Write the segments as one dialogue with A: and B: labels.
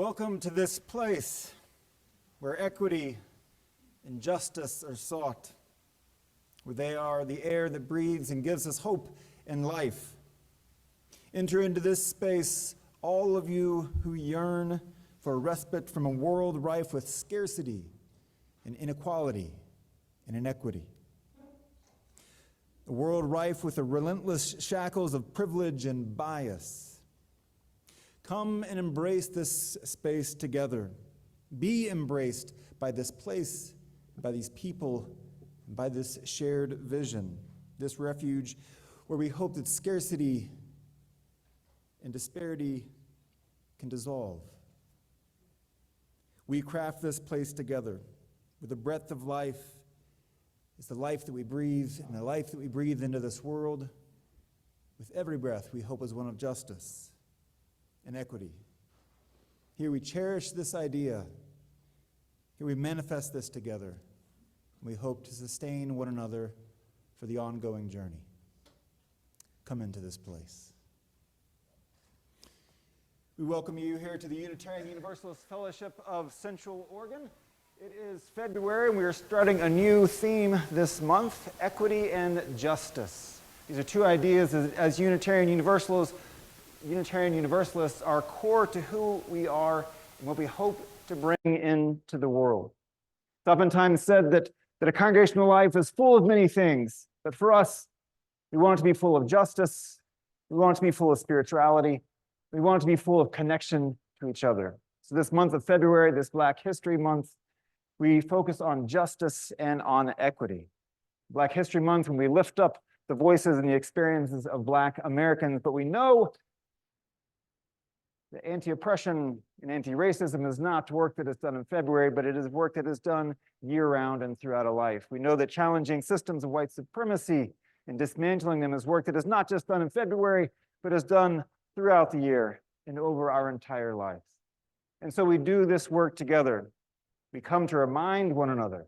A: Welcome to this place where equity and justice are sought, where they are the air that breathes and gives us hope and life. Enter into this space, all of you who yearn for respite from a world rife with scarcity and inequality and inequity. A world rife with the relentless shackles of privilege and bias. Come and embrace this space together. Be embraced by this place, by these people, by this shared vision, this refuge where we hope that scarcity and disparity can dissolve. We craft this place together with the breath of life. It's the life that we breathe, and the life that we breathe into this world. With every breath, we hope is one of justice and equity. Here we cherish this idea. Here we manifest this together. We hope to sustain one another for the ongoing journey. Come into this place. We welcome you here to the Unitarian Universalist Fellowship of Central Oregon. It is February, and we are starting a new theme this month, equity and justice. These are two ideas as Unitarian Universalists are core to who we are and what we hope to bring into the world. It's oftentimes said that a congregational life is full of many things, but for us, we want it to be full of justice, we want it to be full of spirituality, we want it to be full of connection to each other. So this month of February, this Black History Month, we focus on justice and on equity. Black History Month, when we lift up the voices and the experiences of Black Americans, but we know that anti-oppression and anti-racism is not work that is done in February, but it is work that is done year-round and throughout a life. We know that challenging systems of white supremacy and dismantling them is work that is not just done in February, but is done throughout the year and over our entire lives. And so we do this work together. We come to remind one another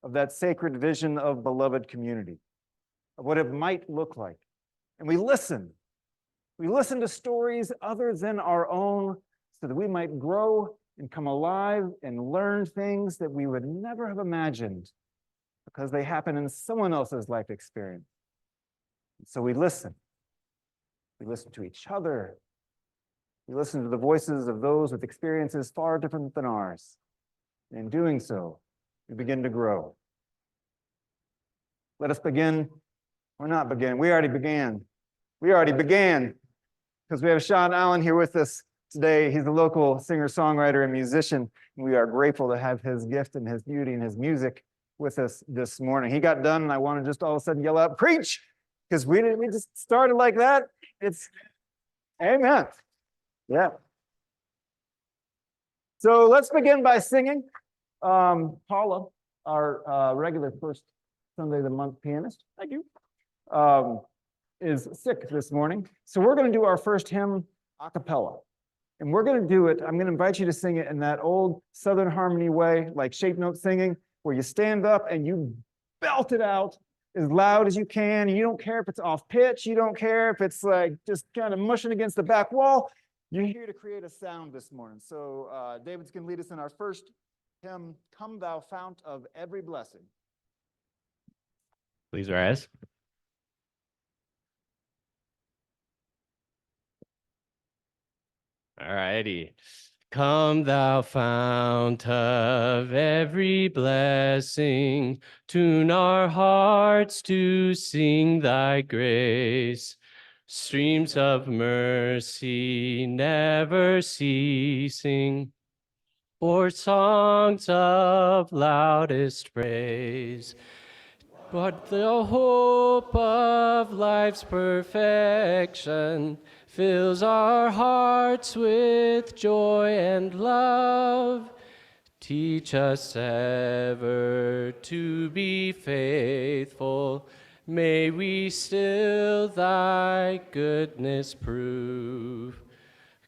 A: of that sacred vision of beloved community, of what it might look like. And we listen. We listen to stories other than our own so that we might grow and come alive and learn things that we would never have imagined because they happen in someone else's life experience. And so we listen. We listen to each other. We listen to the voices of those with experiences far different than ours. And in doing so, we begin to grow. Let us begin, or not begin. We already began. We already began. Because we have Sean Allen here with us today. He's a local singer-songwriter and musician. And we are grateful to have his gift and his beauty and his music with us this morning. He got done, and I want to just all of a sudden yell out, "Preach!" Because we just started like that. It's amen. Yeah. So let's begin by singing. Paula, our regular first Sunday of the month pianist, thank you, is sick this morning. So we're going to do our first hymn a cappella. And we're going to do it, I'm going to invite you to sing it in that old Southern harmony way, like shape note singing, where you stand up and you belt it out as loud as you can. You don't care if it's off pitch. You don't care if it's like just kind of mushing against the back wall. You're here to create a sound this morning. So David's going to lead us in our first hymn, Come Thou Fount of Every Blessing.
B: Please rise. All righty. Come thou fount of every blessing, tune our hearts to sing thy grace. Streams of mercy never ceasing, or songs of loudest praise. But the hope of life's perfection fills our hearts with joy and love. Teach us ever to be faithful. May we still thy goodness prove.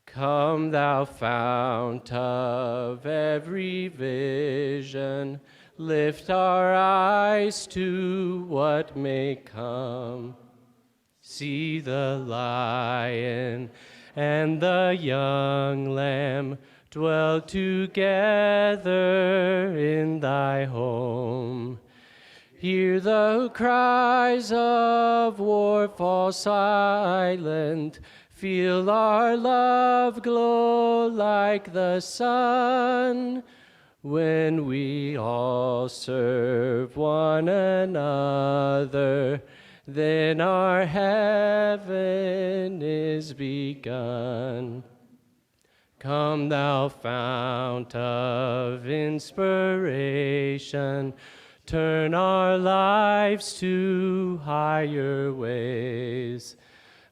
B: Come, thou fount of every vision, lift our eyes to what may come. See the lion and the young lamb dwell together in thy home. Hear the cries of war fall silent. Feel our love glow like the sun. When we all serve one another, then our heaven is begun. Come, thou fount of inspiration, turn our lives to higher ways.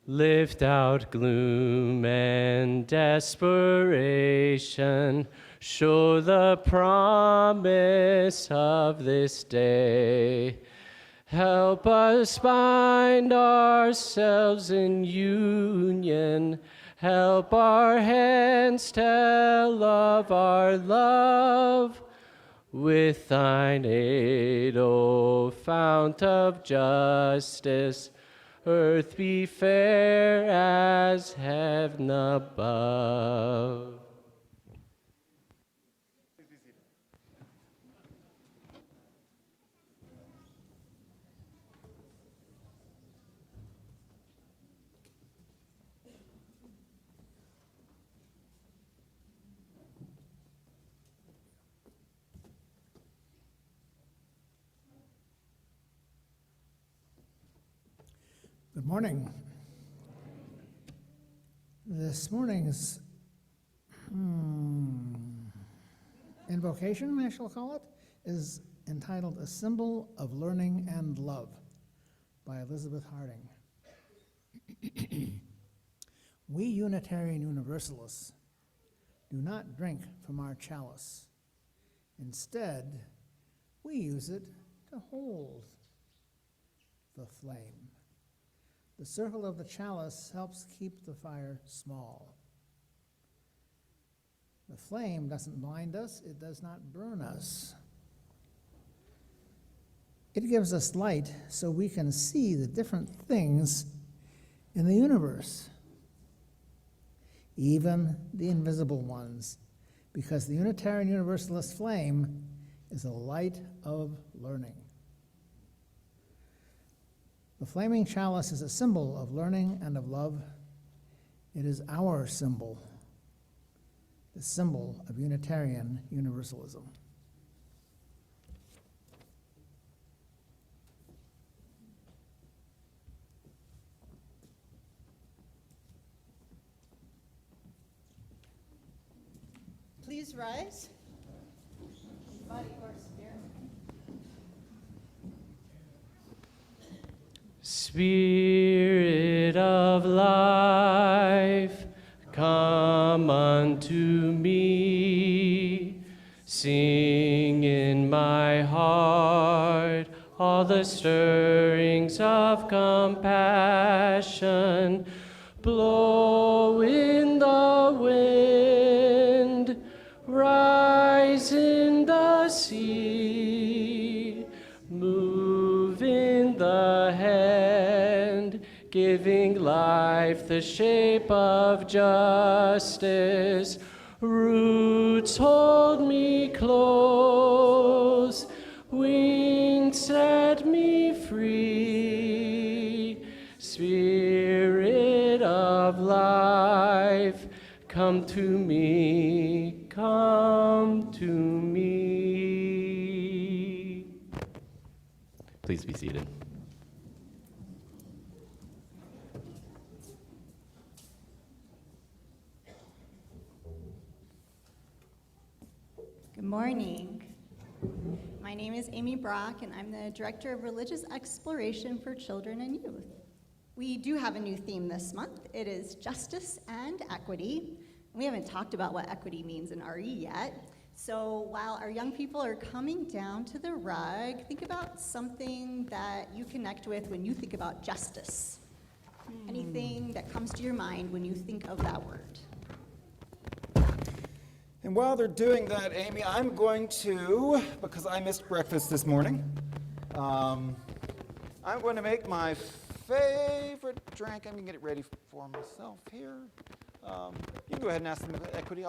B: Lift out gloom and desperation, show the promise of this day. Help us bind ourselves in union. Help our hands tell of our love. With thine aid, O fount of justice, earth be fair as heaven above.
C: Good morning. This morning's invocation, I shall call it, is entitled A Symbol of Learning and Love by Elizabeth Harding. We Unitarian Universalists do not drink from our chalice. Instead, we use it to hold the flame. The circle of the chalice helps keep the fire small. The flame doesn't blind us, it does not burn us. It gives us light so we can see the different things in the universe, even the invisible ones, because the Unitarian Universalist flame is a light of learning. The flaming chalice is a symbol of learning and of love. It is our symbol, the symbol of Unitarian Universalism.
D: Please rise. Body or spirit.
B: Spirit of life, come unto me. Sing in my heart all the stirrings of compassion. Blow in the wind, rise in the sea, move in the hand, giving life the shape of justice. Roots hold me close, wings set me free. Spirit of life, come to me, come to me. Please be seated.
D: Good morning. My name is Amy Brock, and I'm the Director of Religious Exploration for Children and Youth. We do have a new theme this month. It is justice and equity. We haven't talked about what equity means in RE yet. So while our young people are coming down to the rug, think about something that you connect with when you think about justice. Anything that comes to your mind when you think of that word.
A: And while they're doing that, Amy, I'm going to, because I missed breakfast this morning, I'm going to make my favorite drink. I'm going to get it ready for myself here. You can go ahead and ask them about equity.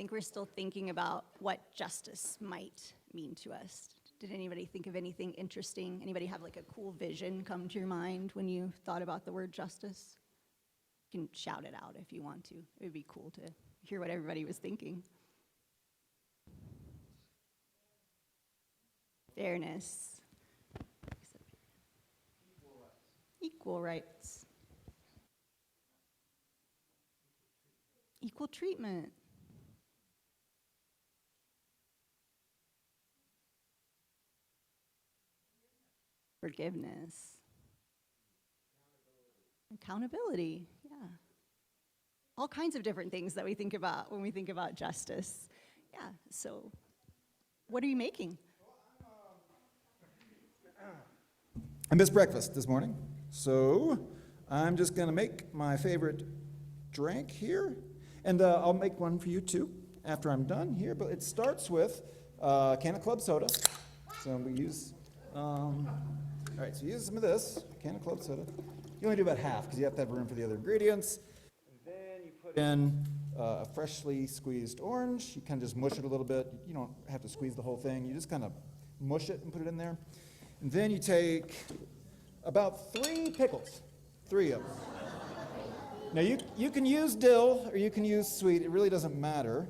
D: think we're still thinking about what justice might mean to us. Did anybody think of anything interesting? Anybody have like a cool vision come to your mind when you thought about the word justice? You can shout it out if you want to. It would be cool to hear what everybody was thinking. Fairness. Equal rights. Equal treatment. Forgiveness. Accountability, yeah. All kinds of different things that we think about when we think about justice. Yeah, so what are you making?
E: I missed breakfast this morning, so I'm just gonna make my favorite drink here, and I'll make one for you too after I'm done here, but it starts with a can of club soda. So we use, all right, so use some of this, a can of club soda. You only do about half because you have to have room for the other ingredients. And then you put in a freshly squeezed orange. You kind of just mush it a little bit. You don't have to squeeze the whole thing. You just kind of mush it and put it in there. And then you take about 3 pickles, 3 of them. Now you can use dill or you can use sweet. It really doesn't matter.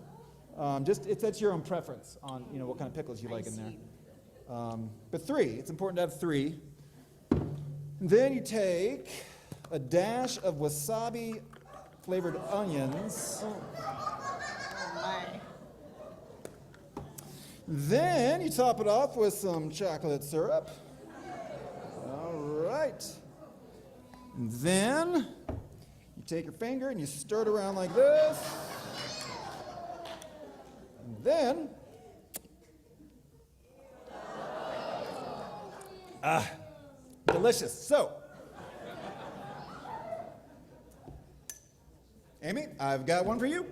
E: That's your own preference on what kind of pickles you like in there. But 3, it's important to have 3. And then you take a dash of wasabi flavored onions.
D: Oh my.
E: Then you top it off with some chocolate syrup. All right. And then you take your finger and you stir it around like this. And then, delicious. So, Amy, I've got one for you.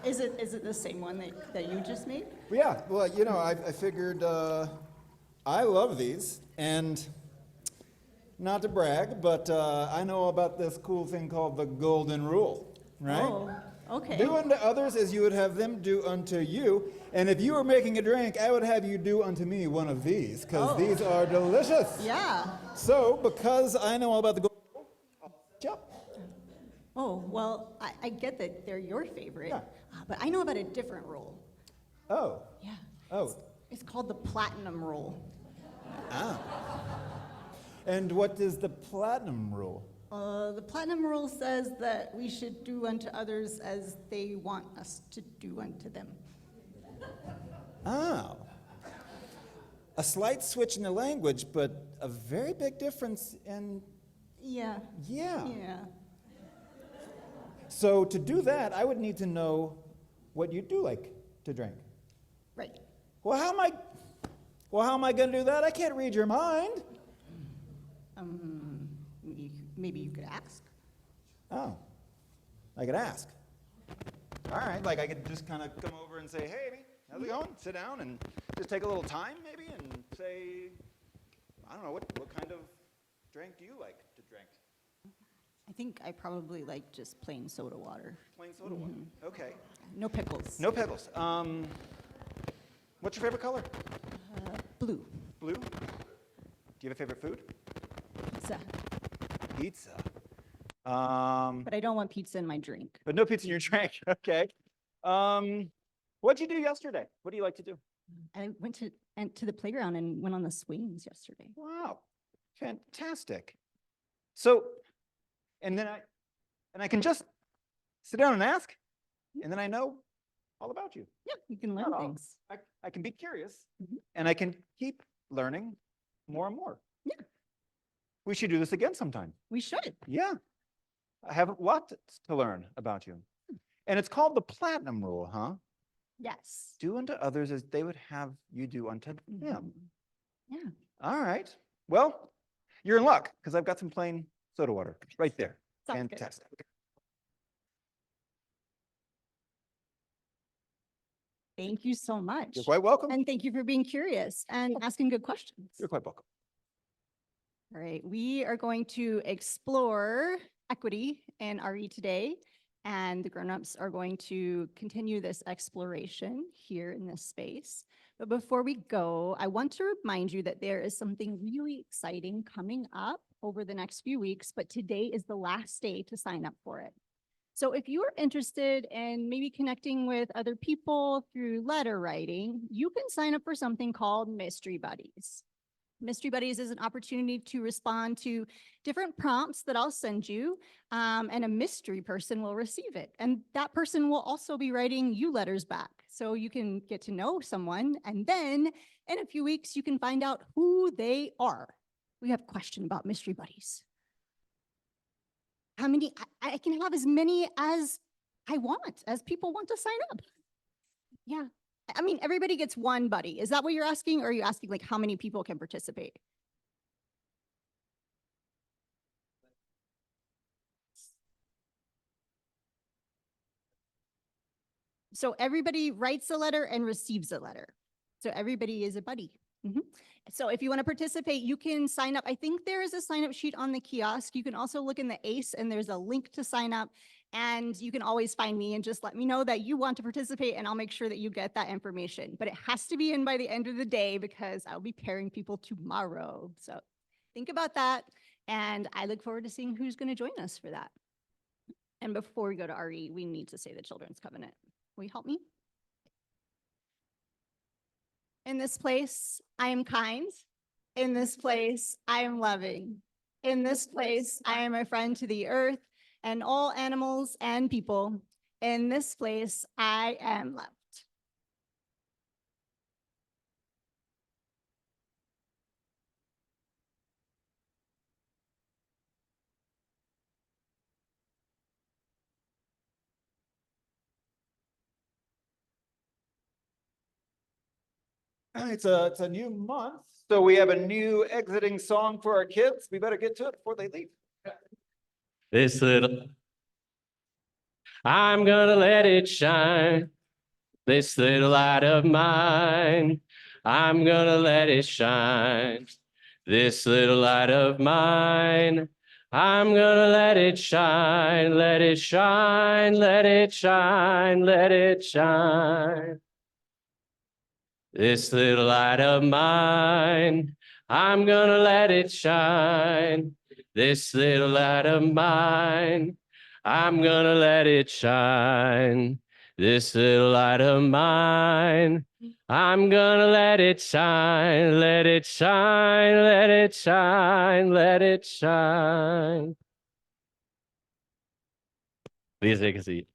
D: Is it the same one that you just made?
E: Yeah, well, I figured I love these, and not to brag, but I know about this cool thing called the golden rule, right?
D: Oh, okay.
E: Do unto others as you would have them do unto you. And if you were making a drink, I would have you do unto me one of these, because these are delicious.
D: Yeah.
E: So, because I know all about the golden rule, I'll set you up.
D: Oh, well, I get that they're your favorite,
E: Yeah.
D: but I know about a different rule.
E: Oh,
D: Yeah.
E: oh,
D: It's called the platinum rule.
E: ah. And what is the platinum rule?
D: The platinum rule says that we should do unto others as they want us to do unto them.
E: Oh. A slight switch in the language, but a very big difference in,
D: Yeah.
E: yeah.
D: Yeah.
E: So to do that, I would need to know what you do like to drink.
D: Right.
E: Well, how am I going to do that? I can't read your mind.
D: Maybe you could ask.
E: Oh, I could ask. All right, like I could just kind of come over and say, hey, Amy, how's it going? Sit down and just take a little time maybe and say, I don't know, what kind of drink do you like to drink?
D: I think I probably like just plain soda water.
E: Plain soda water. Okay.
D: No pickles.
E: No pickles. What's your favorite color?
D: Blue.
E: Blue. Do you have a favorite food?
D: Pizza.
E: Pizza.
D: But I don't want pizza in my drink.
E: But no pizza in your drink. Okay. What'd you do yesterday? What do you like to do?
D: I went to the playground and went on the swings yesterday.
E: Wow. Fantastic. So, and I can just sit down and ask, and then I know all about you.
D: Yeah, you can learn
E: Not all.
D: things.
E: I can be curious,
D: Mhm.
E: and I can keep learning more and more.
D: Yeah.
E: We should do this again sometime.
D: We should.
E: Yeah. I have a lot to learn about you. And it's called the platinum rule, huh?
D: Yes.
E: Do unto others as they would have you do unto them.
D: Yeah.
E: All right. Well, you're in luck because I've got some plain soda water right there.
D: Sounds good.
E: Fantastic.
D: Thank you so much.
E: You're quite welcome.
D: And thank you for being curious and asking good questions.
E: You're quite welcome.
D: All right, we are going to explore equity in RE today. and the grown-ups are going to continue this exploration here in this space. But before we go, I want to remind you that there is something really exciting coming up over the next few weeks, but today is the last day to sign up for it. So if you are interested in maybe connecting with other people through letter writing, you can sign up for something called Mystery Buddies. Mystery Buddies is an opportunity to respond to different prompts that I'll send you, and a mystery person will receive it. And that person will also be writing you letters back. So you can get to know someone, and then in a few weeks, you can find out who they are. We have a question about Mystery Buddies. How many? I can have as many as I want, as people want to sign up. Yeah. I mean, everybody gets one buddy. Is that what you're asking? Or are you asking like how many people can participate? So everybody writes a letter and receives a letter. So everybody is a buddy. So if you want to participate, you can sign up. I think there is a sign up sheet on the kiosk. You can also look in the ACE and there's a link to sign up. And you can always find me and just let me know that you want to participate and I'll make sure that you get that information. But it has to be in by the end of the day because I'll be pairing people tomorrow. So think about that. And I look forward to seeing who's going to join us for that. And before we go to RE, we need to say the Children's Covenant. Will you help me? In this place, I am kind. In this place, I am loving. In this place, I am a friend to the earth and all animals and people. In this place, I am loved.
E: It's a new month, so we have a new exiting song for our kids. We better get to it before they leave.
B: This little, I'm gonna let it shine. This little light of mine, I'm gonna let it shine. This little light of mine, I'm gonna let it shine, let it shine, let it shine, let it shine. This little light of mine, I'm gonna let it shine. This little light of mine, I'm gonna let it shine. This little light of mine, I'm gonna let it shine, let it shine, let it shine, let it shine. Please take a seat.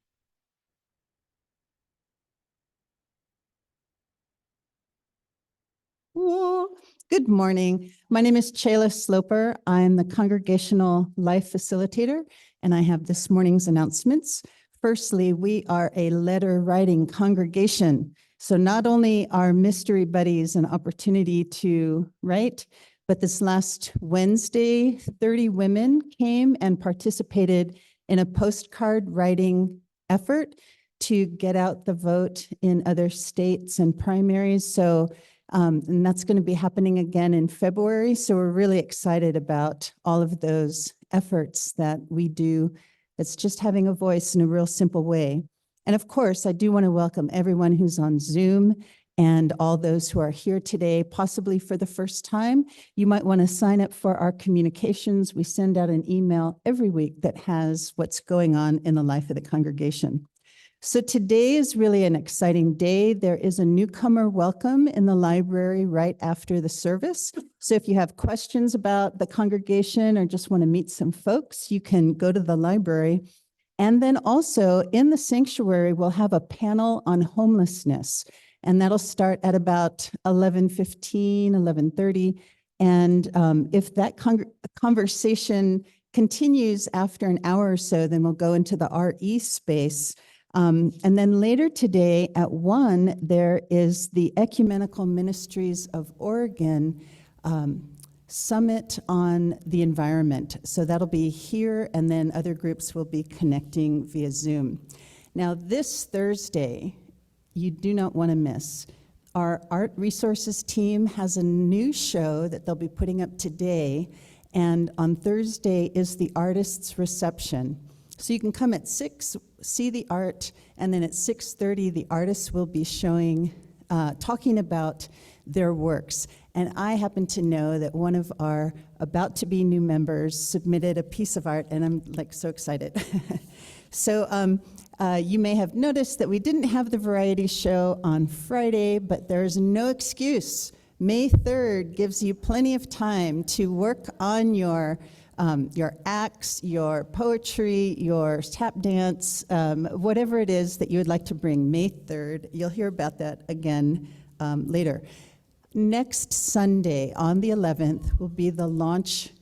F: Good morning. My name is Chayla Sloper. I'm the Congregational Life Facilitator, and I have this morning's announcements. Firstly, we are a letter writing congregation. So not only are Mystery Buddies an opportunity to write, but this last Wednesday, 30 women came and participated in a postcard writing effort to get out the vote in other states and primaries. So and that's going to be happening again in February. So we're really excited about all of those efforts that we do. It's just having a voice in a real simple way. And of course, I do want to welcome everyone who's on Zoom and all those who are here today, possibly for the first time. You might want to sign up for our communications. We send out an email every week that has what's going on in the life of the congregation. So today is really an exciting day. There is a newcomer welcome in the library right after the service. So if you have questions about the congregation or just want to meet some folks, you can go to the library. And then also in the sanctuary, we'll have a panel on homelessness. And that'll start at about 11:15, 11:30. And if that conversation continues after an hour or so, then we'll go into the RE space. And then later today at 1, there is the Ecumenical Ministries of Oregon Summit on the Environment. So that'll be here, and then other groups will be connecting via Zoom. Now, this Thursday, you do not want to miss. Our Art Resources team has a new show that they'll be putting up today, and on Thursday is the Artists' Reception. So you can come at 6, see the art, and then at 6:30, the artists will be talking about their works. And I happen to know that one of our about-to-be new members submitted a piece of art, and I'm like so excited. So you may have noticed that we didn't have the variety show on Friday, but there's no excuse. May 3rd gives you plenty of time to work on your acts, your poetry, your tap dance, whatever it is that you would like to bring. May 3rd, you'll hear about that again later. Next Sunday, on the 11th, will be the launch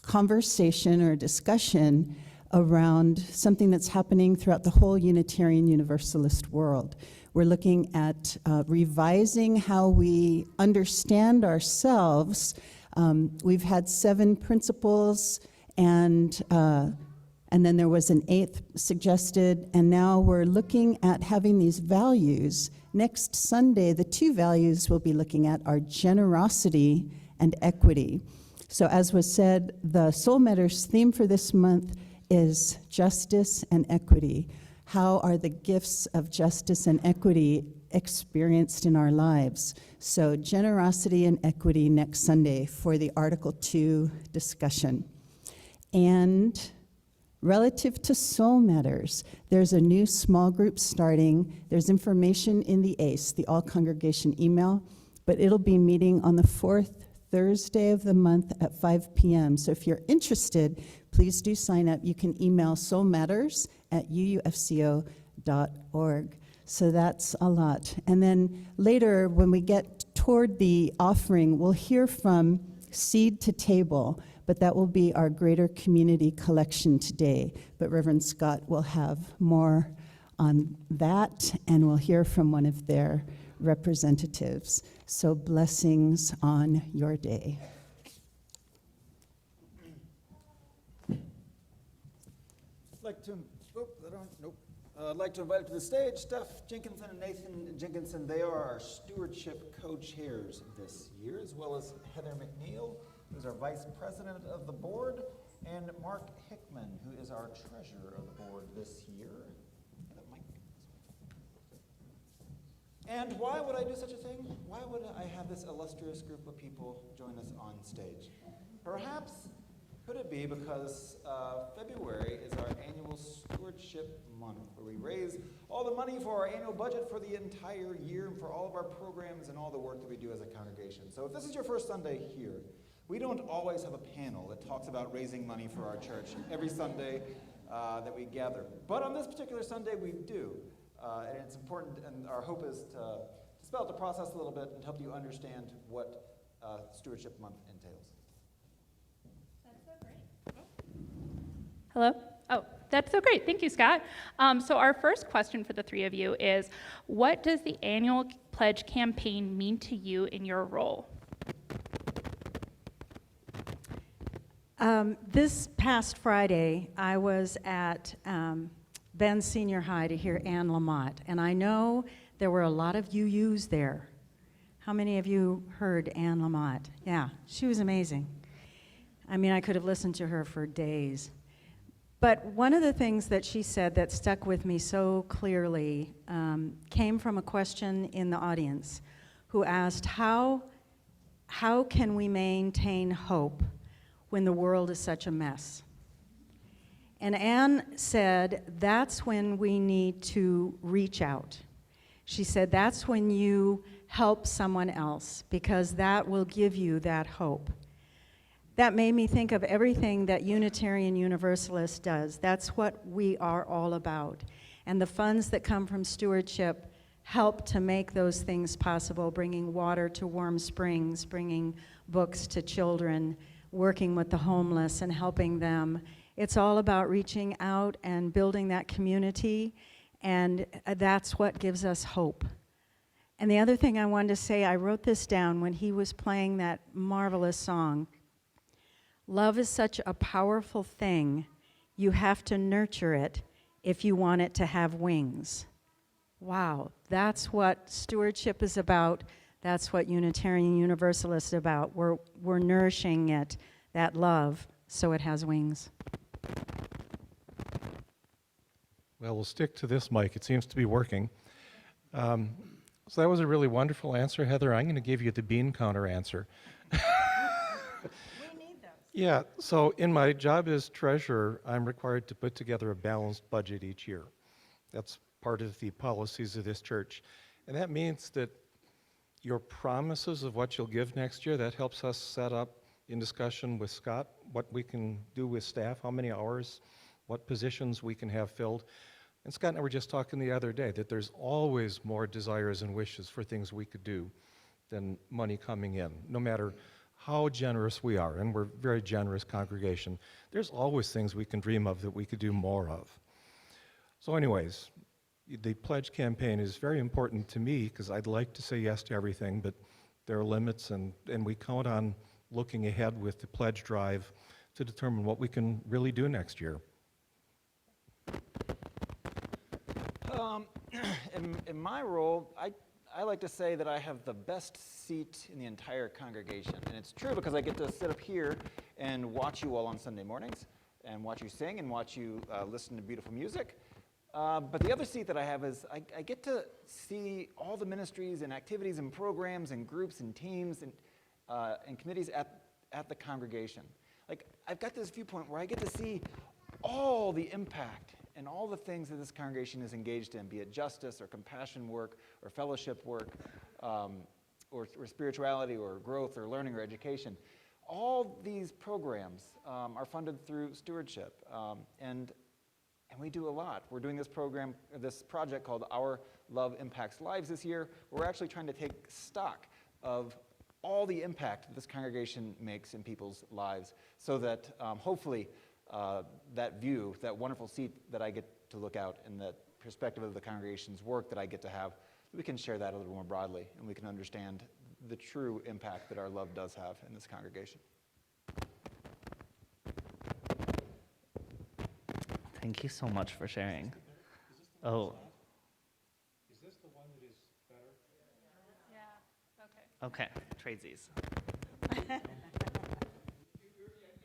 F: conversation or discussion around something that's happening throughout the whole Unitarian Universalist world. We're looking at revising how we understand ourselves. We've had 7 principles, and then there was an 8th suggested, and now we're looking at having these values. Next Sunday, the 2 values we'll be looking at are generosity and equity. So as was said, the Soul Matters theme for this month is justice and equity. How are the gifts of justice and equity experienced in our lives? So generosity and equity next Sunday for the Article 2 discussion. And relative to Soul Matters, there's a new small group starting. There's information in the ACE, the All Congregation email, but it'll be meeting on the 4th Thursday of the month at 5 p.m. So if you're interested, please do sign up. You can email soulmatters@uufco.org. So that's a lot. And then later, when we get toward the offering, we'll hear from Seed to Table, but that will be our greater community collection today. But Reverend Scott will have more on that, and we'll hear from one of their representatives. So blessings on your day.
E: I'd like to invite up to the stage Steph Jenkinson and Nathan Jenkinson. They are our stewardship co-chairs this year, as well as Heather McNeil, who's our vice president of the board, and Mark Hickman, who is our treasurer of the board this year. And why would I do such a thing? Why would I have this illustrious group of people join us on stage? Perhaps, could it be because February is our annual stewardship month, where we raise all the money for our annual budget for the entire year and for all of our programs and all the work that we do as a congregation. So if this is your first Sunday here, we don't always have a panel that talks about raising money for our church every Sunday that we gather. But on this particular Sunday, we do. And it's important, and our hope is to spell out the process a little bit and help you understand what Stewardship Month entails.
G: That's so great. Hello? Oh, that's so great. Thank you, Scott. So our first question for the 3 of you is, what does the annual pledge campaign mean to you in your role?
H: This past Friday, I was at Ben Senior High to hear Anne Lamott, and I know there were a lot of UUs there. How many of you heard Anne Lamott? Yeah, she was amazing. I mean, I could have listened to her for days. But one of the things that she said that stuck with me so clearly came from a question in the audience who asked, how can we maintain hope when the world is such a mess? And Anne said, that's when we need to reach out. She said, that's when you help someone else, because that will give you that hope. That made me think of everything that Unitarian Universalist does. That's what we are all about. And the funds that come from stewardship help to make those things possible, bringing water to Warm Springs, bringing books to children, working with the homeless and helping them. It's all about reaching out and building that community, and that's what gives us hope. And the other thing I wanted to say, I wrote this down when he was playing that marvelous song. Love is such a powerful thing, you have to nurture it if you want it to have wings. Wow, that's what stewardship is about. That's what Unitarian Universalist is about. We're nourishing it, that love, so it has wings.
I: will stick to this mic. It seems to be working. So that was a really wonderful answer, Heather. I'm going to give you the bean counter answer.
H: We need those.
I: Yeah, so in my job as treasurer, I'm required to put together a balanced budget each year. That's part of the policies of this church. And that means that your promises of what you'll give next year, that helps us set up in discussion with Scott what we can do with staff, how many hours, what positions we can have filled. And Scott and I were just talking the other day that there's always more desires and wishes for things we could do than money coming in, no matter how generous we are, and we're a very generous congregation. There's always things we can dream of that we could do more of. So anyways, the pledge campaign is very important to me because I'd like to say yes to everything, but there are limits, and we count on looking ahead with the pledge drive to determine what we can really do next year.
E: In my role, I like to say that I have the best seat in the entire congregation. And it's true because I get to sit up here and watch you all on Sunday mornings and watch you sing and watch you listen to beautiful music. But the other seat that I have is I get to see all the ministries and activities and programs and groups and teams and committees at the congregation. Like, I've got this viewpoint where I get to see all the impact and all the things that this congregation is engaged in, be it justice or compassion work or fellowship work or spirituality or growth or learning or education. All these programs are funded through stewardship, and we do a lot. We're doing this project called Our Love Impacts Lives this year. We're actually trying to take stock of all the impact this congregation makes in people's lives so that hopefully that view, that wonderful seat that I get to look out in the perspective of the congregation's work that I get to have, we can share that a little more broadly and we can understand the true impact that our love does have in this congregation.
J: Thank you so much for sharing. Oh.
I: Is this the one that is better?
J: Yeah, okay. Okay, tradesies.
E: If you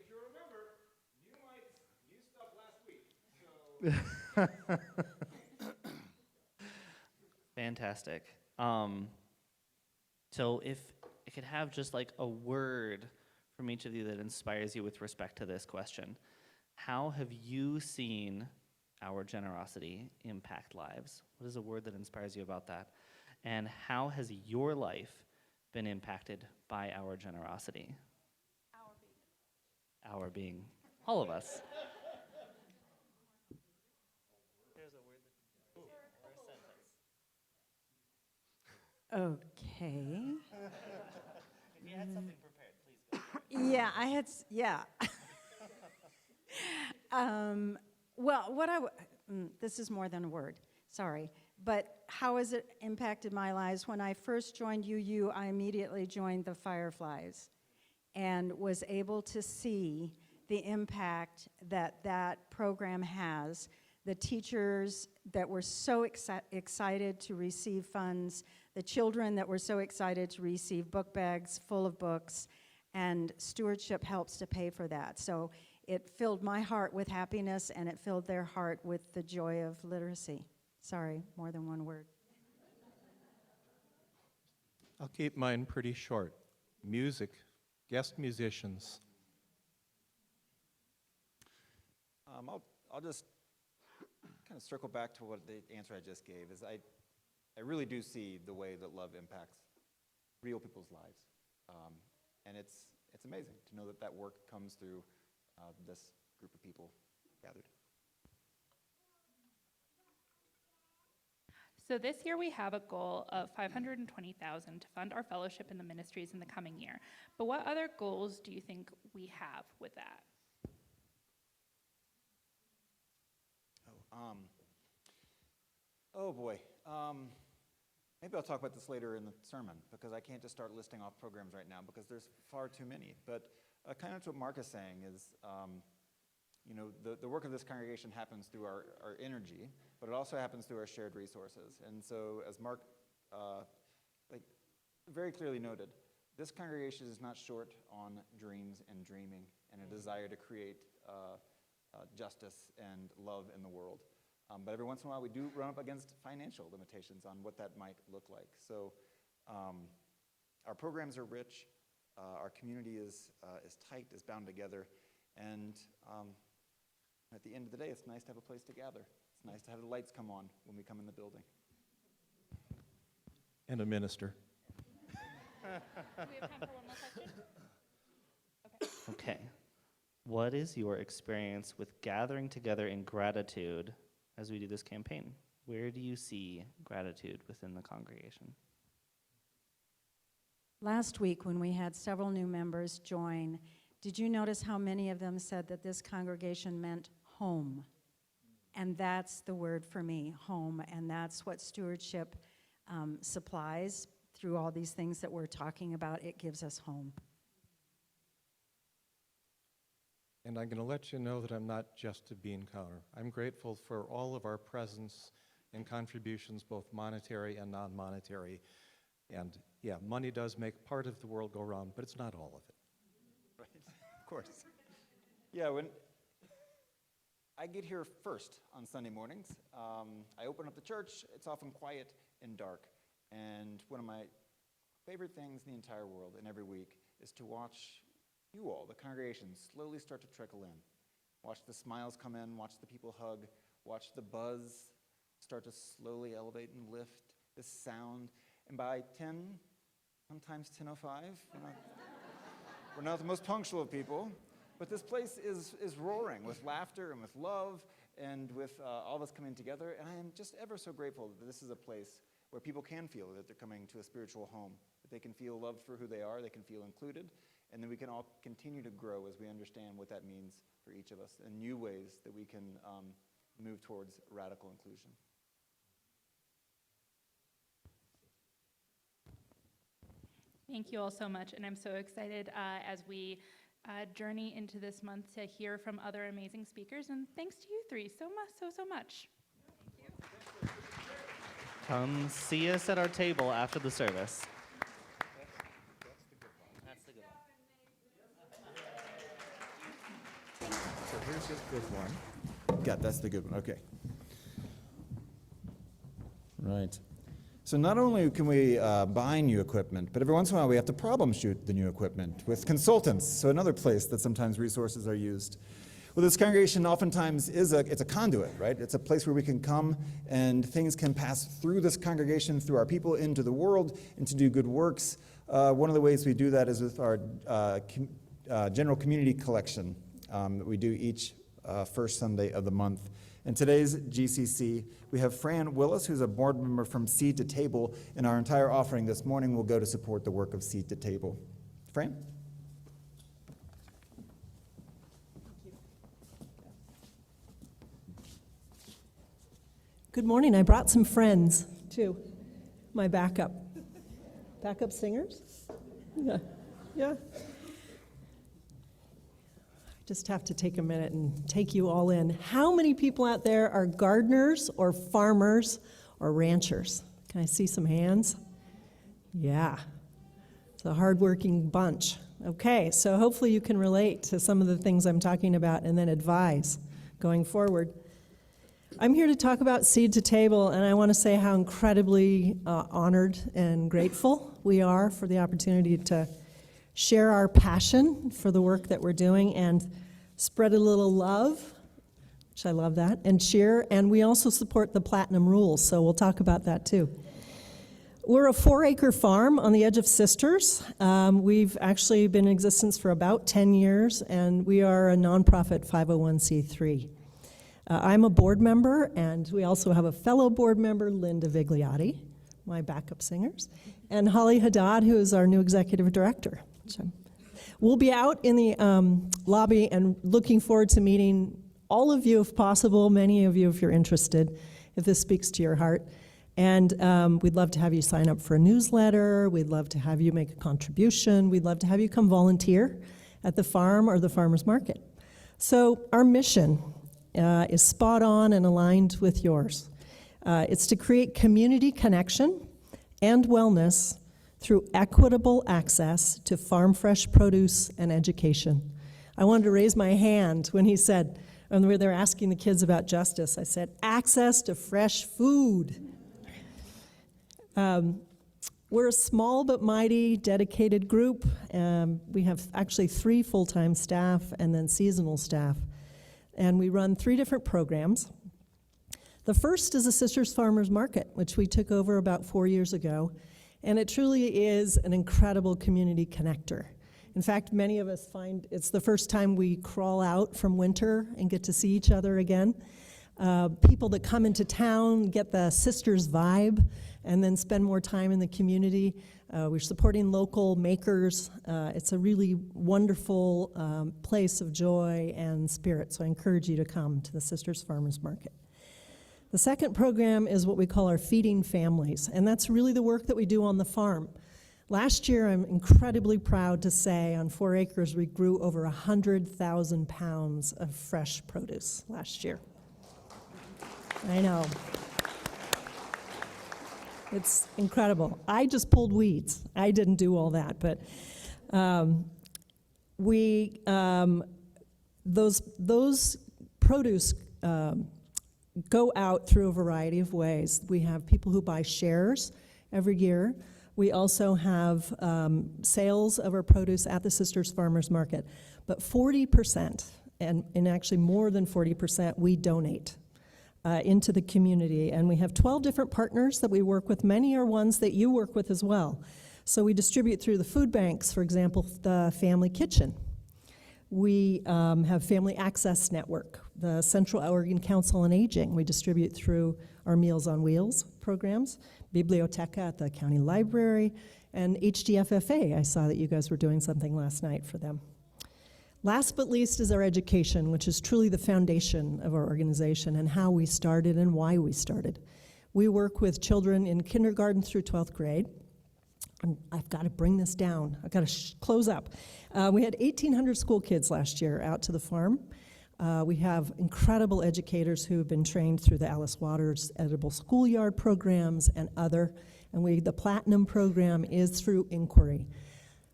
E: remember, new mics, new stuff last week.
J: Fantastic. So if I could have just like a word from each of you that inspires you with respect to this question. How have you seen our generosity impact lives? What is a word that inspires you about that? And how has your life been impacted by our generosity? Our being all of us. There's a word that, or a sentence.
H: Okay.
J: If you had something prepared, please go for it.
H: Yeah, I had, yeah. Well, this is more than a word, sorry. But how has it impacted my lives? When I first joined UU, I immediately joined the Fireflies and was able to see the impact that that program has. The teachers that were so excited to receive funds, the children that were so excited to receive book bags full of books, and stewardship helps to pay for that. So it filled my heart with happiness, and it filled their heart with the joy of literacy. Sorry, more than one word.
I: I'll keep mine pretty short. Music, guest musicians.
E: I'll just kind of circle back to what the answer I just gave is I really do see the way that love impacts real people's lives. And it's amazing to know that that work comes through this group of people gathered.
G: So this year we have a goal of $520,000 to fund our fellowship in the ministries in the coming year. But what other goals do you think we have with that?
E: Oh boy. Maybe I'll talk about this later in the sermon because I can't just start listing off programs right now because there's far too many. But kind of what Mark is saying is, the work of this congregation happens through our energy, but it also happens through our shared resources. And so as Mark very clearly noted, this congregation is not short on dreams and dreaming and a desire to create justice and love in the world. But every once in a while, we do run up against financial limitations on what that might look like. So our programs are rich, our community is tight, is bound together, and at the end of the day, it's nice to have a place to gather. It's nice to have the lights come on when we come in the building.
I: And a minister.
G: Do we have time for one more question?
J: Okay. What is your experience with gathering together in gratitude as we do this campaign? Where do you see gratitude within the congregation?
H: Last week, when we had several new members join, did you notice how many of them said that this congregation meant home? And that's the word for me, home, and that's what stewardship supplies through all these things that we're talking about. It gives us home.
I: And I'm going to let you know that I'm not just a bean counter. I'm grateful for all of our presence and contributions, both monetary and non-monetary. And yeah, money does make part of the world go round, but it's not all of it.
E: Right, of course. Yeah, when I get here first on Sunday mornings, I open up the church. It's often quiet and dark. And one of my favorite things in the entire world and every week is to watch you all, the congregation, slowly start to trickle in. Watch the smiles come in, watch the people hug, watch the buzz start to slowly elevate and lift, this sound. And by 10, sometimes 10:05, we're not the most punctual of people, but this place is roaring with laughter and with love and with all of us coming together. And I am just ever so grateful that this is a place where people can feel that they're coming to a spiritual home, that they can feel loved for who they are, they can feel included, and then we can all continue to grow as we understand what that means for each of us and new ways that we can move towards radical inclusion.
G: Thank you all so much, and I'm so excited as we journey into this month to hear from other amazing speakers, and thanks to you three so much.
J: Come see us at our table after the service. That's the good one.
E: So here's this good one. That's the good one, okay. Right. So not only can we buy new equipment, but every once in a while we have to problem shoot the new equipment with consultants. So another place that sometimes resources are used. Well, this congregation oftentimes it's a conduit, right? It's a place where we can come and things can pass through this congregation, through our people into the world, and to do good works. One of the ways we do that is with our general community collection that we do each first Sunday of the month. In today's GCC, we have Fran Willis, who's a board member from Seed to Table, and our entire offering this morning will go to support the work of Seed to Table. Fran?
K: Good morning. I brought some friends, too. My backup singers? Yeah. Just have to take a minute and take you all in. How many people out there are gardeners or farmers or ranchers? Can I see some hands? Yeah. It's a hardworking bunch. Okay, so hopefully you can relate to some of the things I'm talking about and then advise going forward. I'm here to talk about Seed to Table, and I want to say how incredibly honored and grateful we are for the opportunity to share our passion for the work that we're doing and spread a little love, which I love that, and cheer. And we also support the Platinum Rules, so we'll talk about that too. We're a 4-acre farm on the edge of Sisters. We've actually been in existence for about 10 years, and we are a nonprofit 501c3. I'm a board member, and we also have a fellow board member, Linda Vigliotti, my backup singers, and Holly Haddad, who is our new executive director. So we'll be out in the lobby and looking forward to meeting all of you if possible, many of you if you're interested, if this speaks to your heart. And we'd love to have you sign up for a newsletter. We'd love to have you make a contribution. We'd love to have you come volunteer at the farm or the farmer's market. So our mission is spot on and aligned with yours. It's to create community connection and wellness through equitable access to farm fresh produce and education. I wanted to raise my hand when he said, And where they're asking the kids about justice, I said, access to fresh food. We're a small but mighty, dedicated group. We have actually 3 full-time staff and then seasonal staff. And we run 3 different programs. The first is a Sisters Farmers Market, which we took over about 4 years ago. And it truly is an incredible community connector. In fact, many of us find it's the first time we crawl out from winter and get to see each other again. People that come into town get the sisters vibe and then spend more time in the community. We're supporting local makers. It's a really wonderful place of joy and spirit, so I encourage you to come to the Sisters Farmers Market. The second program is what we call our Feeding Families, and that's really the work that we do on the farm. Last year, I'm incredibly proud to say, on 4 acres, we grew over 100,000 pounds of fresh produce last year. I know. It's incredible. I just pulled weeds. I didn't do all that, but those produce go out through a variety of ways. We have people who buy shares every year. We also have sales of our produce at the Sisters Farmers Market. But 40%, and actually more than 40%, we donate into the community. And we have 12 different partners that we work with. Many are ones that you work with as well. So we distribute through the food banks, for example, the Family Kitchen. We have Family Access Network, the Central Oregon Council on Aging. We distribute through our Meals on Wheels programs, Biblioteca at the county library, and HDFFA. I saw that you guys were doing something last night for them. Last but least is our education, which is truly the foundation of our organization and how we started and why we started. We work with children in kindergarten through 12th grade. And I've got to bring this down. I've got to close up. We had 1,800 school kids last year out to the farm. We have incredible educators who have been trained through the Alice Waters Edible Schoolyard programs and other. And the Platinum program is through Inquiry.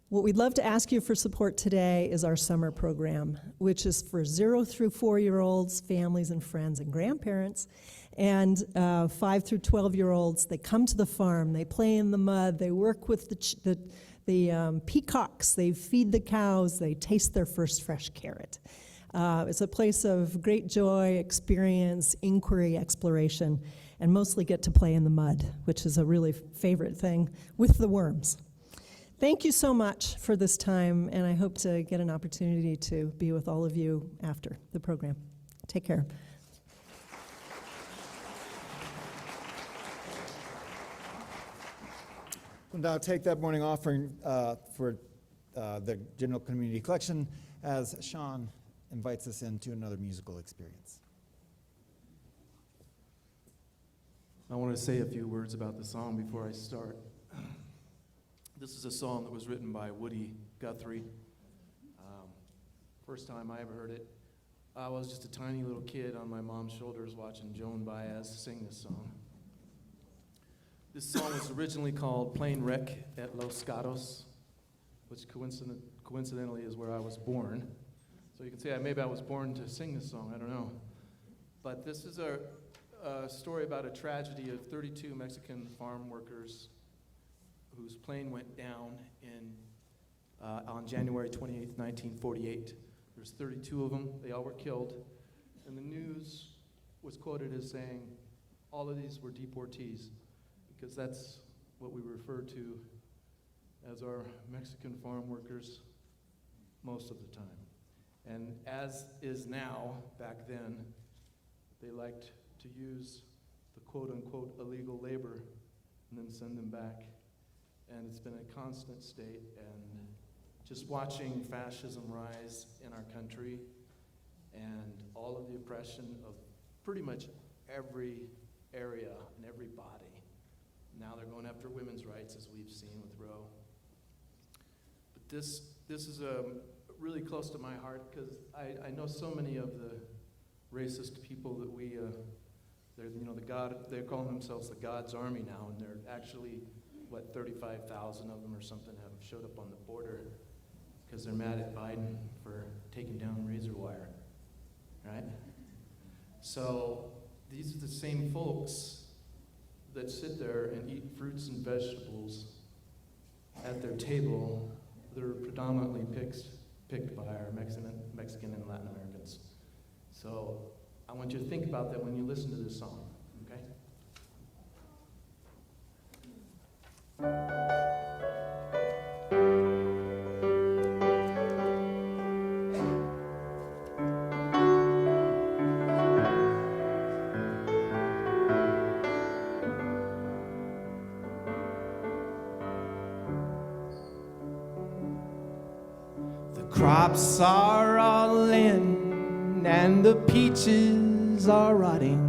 K: What we'd love to ask you for support today is our summer program, which is for 0 through 4-year-olds, families and friends and grandparents, and 5 through 12-year-olds. They come to the farm, they play in the mud, they work with the peacocks, they feed the cows, they taste their first fresh carrot. It's a place of great joy, experience, inquiry, exploration, and mostly get to play in the mud, which is a really favorite thing with the worms. Thank you so much for this time, and I hope to get an opportunity to be with all of you after the program. Take care.
E: We'll now take that morning offering for the general community collection as Sean invites us into another musical experience.
L: I want to say a few words about the song before I start. This is a song that was written by Woody Guthrie. First time I ever heard it, I was just a tiny little kid on my mom's shoulders watching Joan Baez sing this song. This song was originally called Plane Wreck at Los Gatos, which coincidentally is where I was born. So you can say maybe I was born to sing this song, I don't know. But this is a story about a tragedy of 32 Mexican farm workers whose plane went down on January 28th, 1948. There's 32 of them. They all were killed. And the news was quoted as saying, all of these were deportees, because that's what we refer to as our Mexican farm workers most of the time. And as is now, back then, they liked to use the quote-unquote illegal labor and then send them back. And it's been a constant state, and just watching fascism rise in our country and all of the oppression of pretty much every area and every body. Now they're going after women's rights, as we've seen with Roe. But this is really close to my heart, because I know so many of the racist people that they're calling themselves the God's Army now, and they're actually 35,000 of them or something have showed up on the border because they're mad at Biden for taking down razor wire. right? So these are the same folks that sit there and eat fruits and vegetables at their table that are predominantly picked by our Mexican and Latin Americans. So I want you to think about that when you listen to this song, okay?
M: Crops are all in and the peaches are rotting.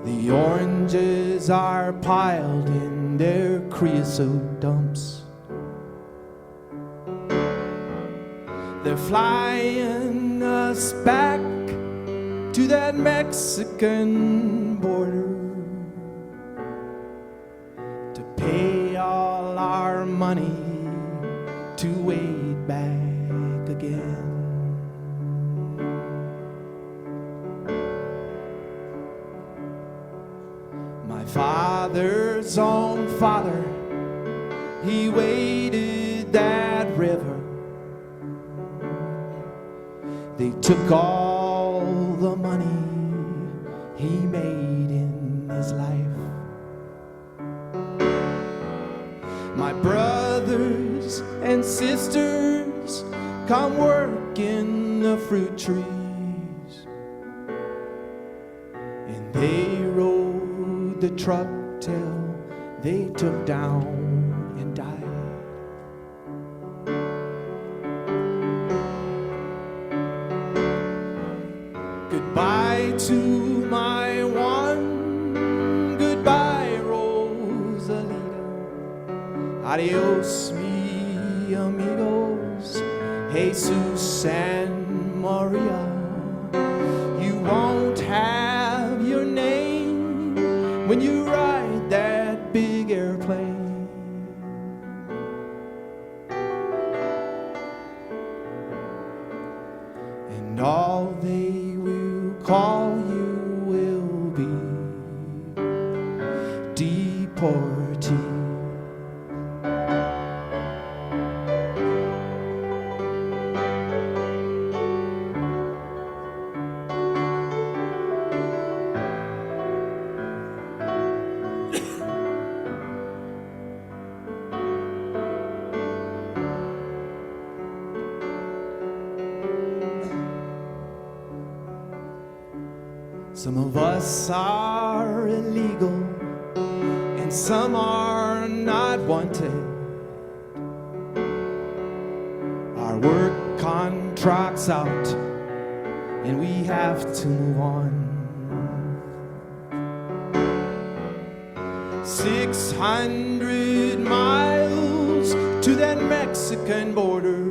M: The oranges are piled in their creosote dumps. They're flying us back to that Mexican border to pay all our money to wade back again. My father's own father, he waded that river. They took all the money he made in his life. My brothers and sisters come work in the fruit trees, and they rode the truck till they took down and died. Goodbye to my one, goodbye Rosalita. Adios, mi amigos, Jesus and Maria. You won't have your name when you ride that big airplane. And all they will call you will be deportee. Some of us are illegal and some are not wanted. Our work contract's out and we have to move on. 600 miles to that Mexican border.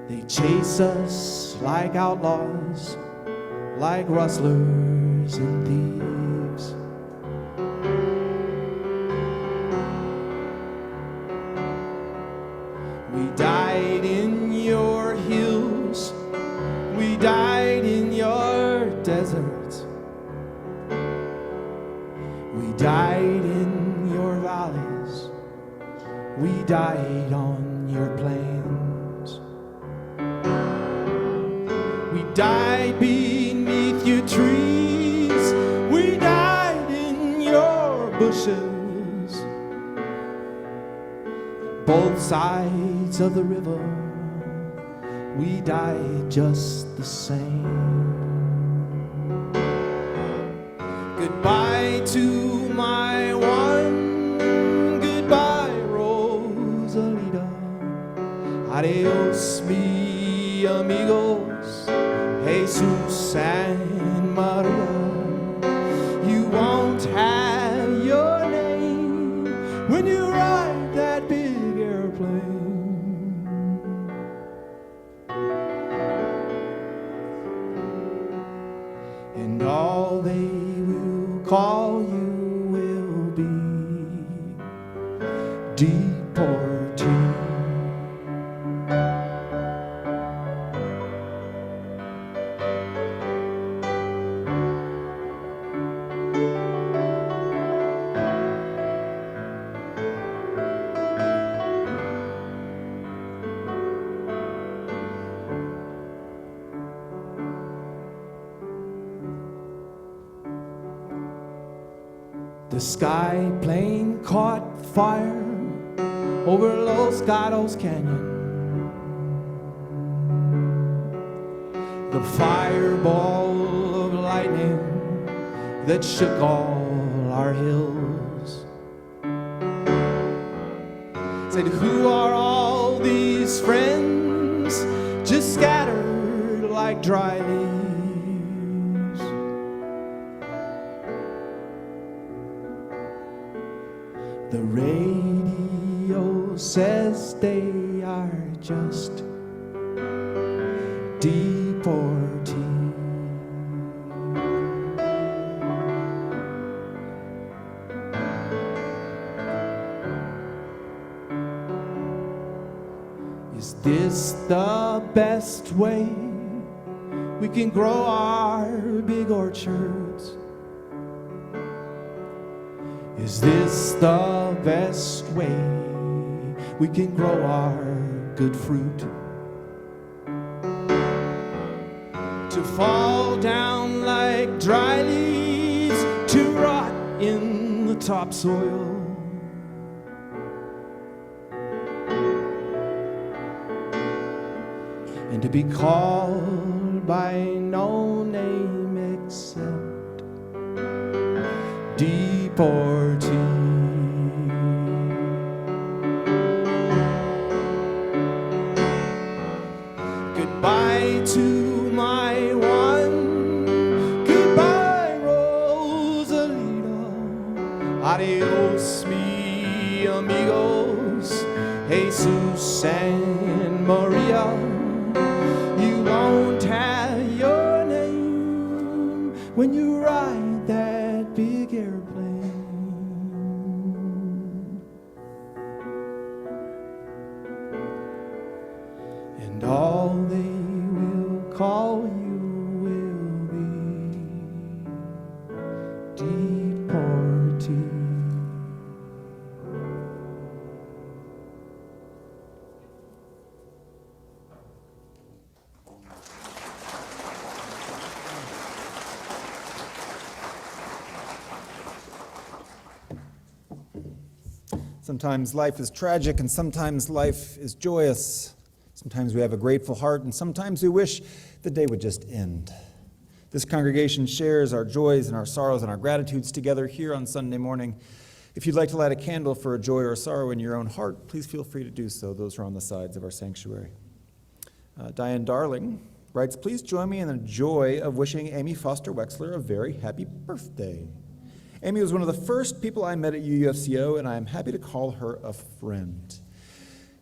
M: They chase us like outlaws, like rustlers and thieves. We died in your hills, we died in your deserts, we died in your valleys, we died on your plains. We died beneath your trees, we died in your bushes. Both sides of the river, we died just the same. Goodbye to my one, goodbye Rosalita. Adios mi amigos, Jesus and Maria. You won't have your name when you ride that big airplane. And all they will call you will be deportee. The sky plane caught fire over Los Gatos Canyon. The fireball of lightning that shook all our hills. Said, who are all these friends just scattered like dry leaves? The radio says they are just deportees. Is this the best way we can grow our big orchards? Is this the best way we can grow our good fruit? To fall down like dry leaves, to rot in the topsoil. And to be called by no name except deportee. Goodbye to my one, goodbye Rosalita, adios mi amigos, Jesus and Maria. You won't have your name when you ride that big airplane. And all they will call you will be deportee.
E: Sometimes life is tragic and sometimes life is joyous. Sometimes we have a grateful heart and sometimes we wish the day would just end. This congregation shares our joys and our sorrows and our gratitudes together here on Sunday morning. If you'd like to light a candle for a joy or a sorrow in your own heart, please feel free to do so. Those are on the sides of our sanctuary. Diane Darling writes, please join me in the joy of wishing Amy Foster Wexler a very happy birthday. Amy was one of the first people I met at UUFCO, and I am happy to call her a friend.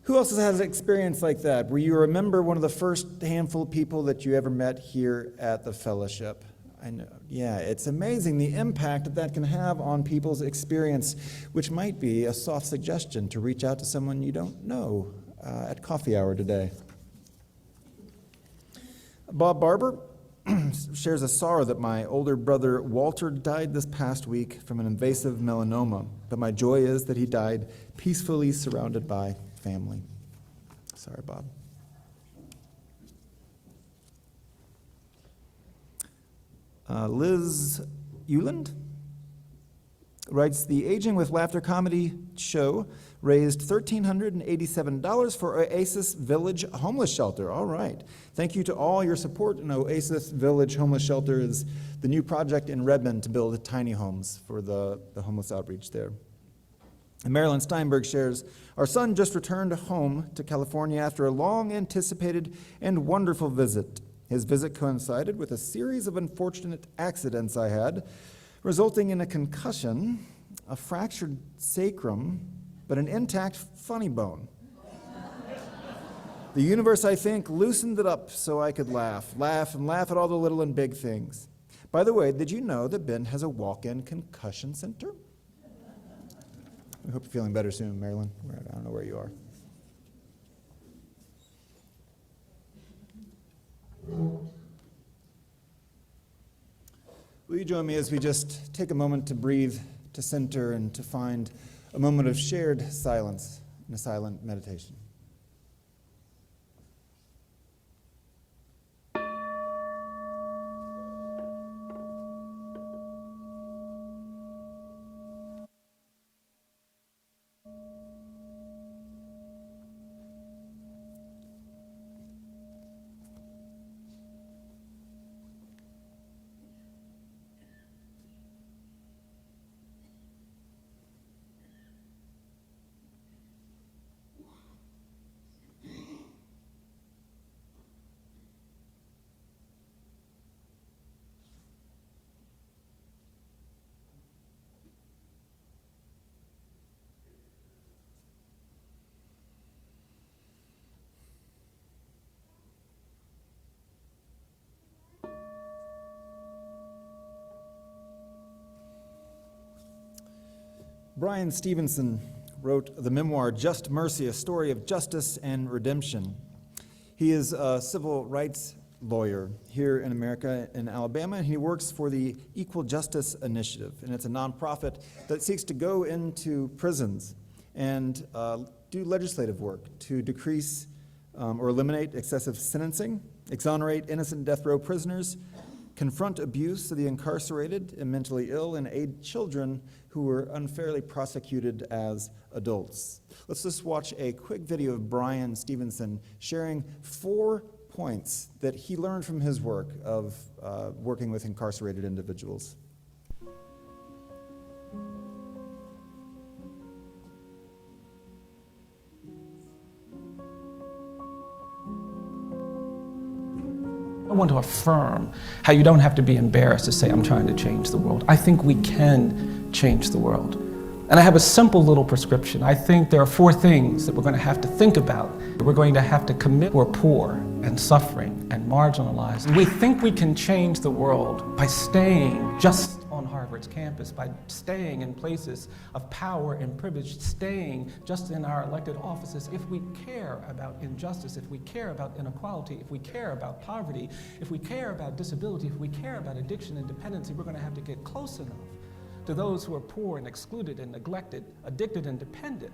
E: Who else has had an experience like that, where you remember one of the first handful of people that you ever met here at the fellowship? I know, yeah, it's amazing the impact that that can have on people's experience, which might be a soft suggestion to reach out to someone you don't know at coffee hour today. Bob Barber shares a sorrow that my older brother Walter died this past week from an invasive melanoma, but my joy is that he died peacefully surrounded by family. Sorry, Bob. Liz Euland writes, the Aging with Laughter comedy show raised $1,387 for Oasis Village Homeless Shelter. All right. Thank you to all your support. And Oasis Village Homeless Shelter is the new project in Redmond to build tiny homes for the homeless outreach there. And Marilyn Steinberg shares, our son just returned home to California after a long-anticipated and wonderful visit. His visit coincided with a series of unfortunate accidents I had, resulting in a concussion, a fractured sacrum, but an intact funny bone. The universe, I think, loosened it up so I could laugh at all the little and big things. By the way, did you know that Ben has a walk-in concussion center? I hope you're feeling better soon, Marilyn. I don't know where you are. Will you join me as we just take a moment to breathe, to center, and to find a moment of shared silence in a silent meditation? Bryan Stevenson wrote the memoir Just Mercy, a story of justice and redemption. He is a civil rights lawyer here in America, in Alabama, and he works for the Equal Justice Initiative, and it's a nonprofit that seeks to go into prisons and do legislative work to decrease or eliminate excessive sentencing, exonerate innocent death row prisoners, confront abuse of the incarcerated and mentally ill, and aid children who were unfairly prosecuted as adults. Let's just watch a quick video of Bryan Stevenson sharing 4 points that he learned from his work of working with incarcerated individuals.
N: I want to affirm how you don't have to be embarrassed to say, I'm trying to change the world. I think we can change the world. And I have a simple little prescription. I think there are 4 things that we're going to have to think about. We're going to have to commit. We're poor and suffering and marginalized. We think we can change the world by staying just on Harvard's campus, by staying in places of power and privilege, staying just in our elected offices. If we care about injustice, if we care about inequality, if we care about poverty, if we care about disability, if we care about addiction and dependency, we're going to have to get close enough to those who are poor and excluded and neglected, addicted and dependent,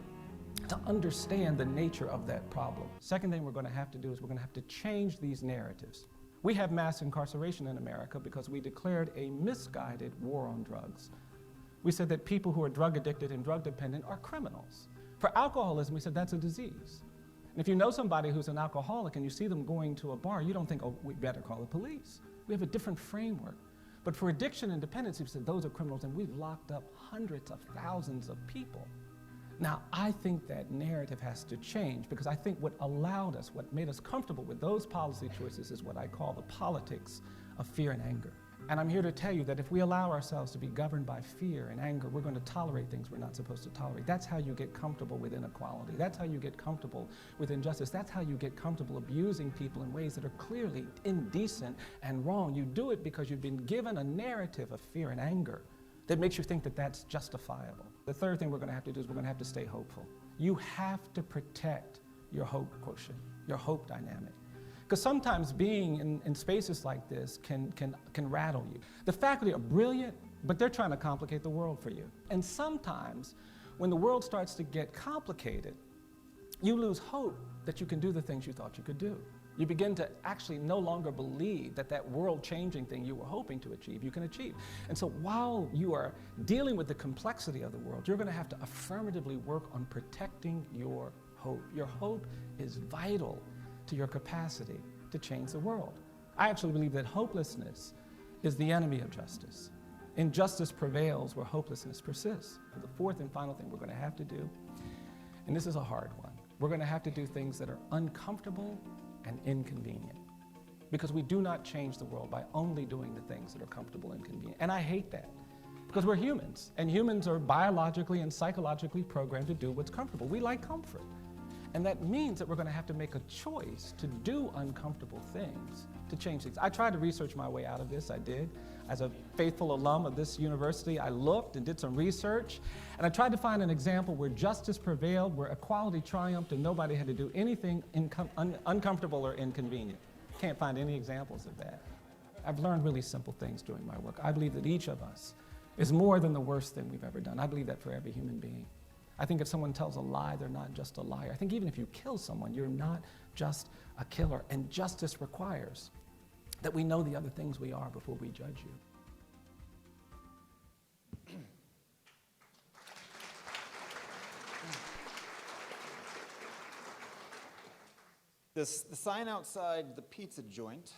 N: to understand the nature of that problem. Second thing we're going to have to do is we're going to have to change these narratives. We have mass incarceration in America because we declared a misguided war on drugs. We said that people who are drug addicted and drug dependent are criminals. For alcoholism, we said that's a disease. And if you know somebody who's an alcoholic and you see them going to a bar, you don't think, oh, we better call the police. We have a different framework. But for addiction and dependency, we said those are criminals, and we've locked up hundreds of thousands of people. Now, I think that narrative has to change, because I think what allowed us, what made us comfortable with those policy choices is what I call the politics of fear and anger. And I'm here to tell you that if we allow ourselves to be governed by fear and anger, we're going to tolerate things we're not supposed to tolerate. That's how you get comfortable with inequality. That's how you get comfortable with injustice. That's how you get comfortable abusing people in ways that are clearly indecent and wrong. You do it because you've been given a narrative of fear and anger that makes you think that that's justifiable. The third thing we're going to have to do is we're going to have to stay hopeful. You have to protect your hope quotient, your hope dynamic. Because sometimes being in spaces like this can rattle you. The faculty are brilliant, but they're trying to complicate the world for you. And sometimes when the world starts to get complicated, you lose hope that you can do the things you thought you could do. You begin to actually no longer believe that that world-changing thing you were hoping to achieve, you can achieve. And so while you are dealing with the complexity of the world, you're going to have to affirmatively work on protecting your hope. Your hope is vital to your capacity to change the world. I actually believe that hopelessness is the enemy of justice. Injustice prevails where hopelessness persists. The fourth and final thing we're going to have to do, and this is a hard one, we're going to have to do things that are uncomfortable and inconvenient. Because we do not change the world by only doing the things that are comfortable and convenient. And I hate that, because we're humans, and humans are biologically and psychologically programmed to do what's comfortable. We like comfort. And that means that we're going to have to make a choice to do uncomfortable things, to change things. I tried to research my way out of this, I did. As a faithful alum of this university, I looked and did some research, and I tried to find an example where justice prevailed, where equality triumphed, and nobody had to do anything uncomfortable or inconvenient. Can't find any examples of that. I've learned really simple things doing my work. I believe that each of us is more than the worst thing we've ever done. I believe that for every human being. I think if someone tells a lie, they're not just a liar. I think even if you kill someone, you're not just a killer. And justice requires that we know the other things we are before we judge you.
E: The sign outside the pizza joint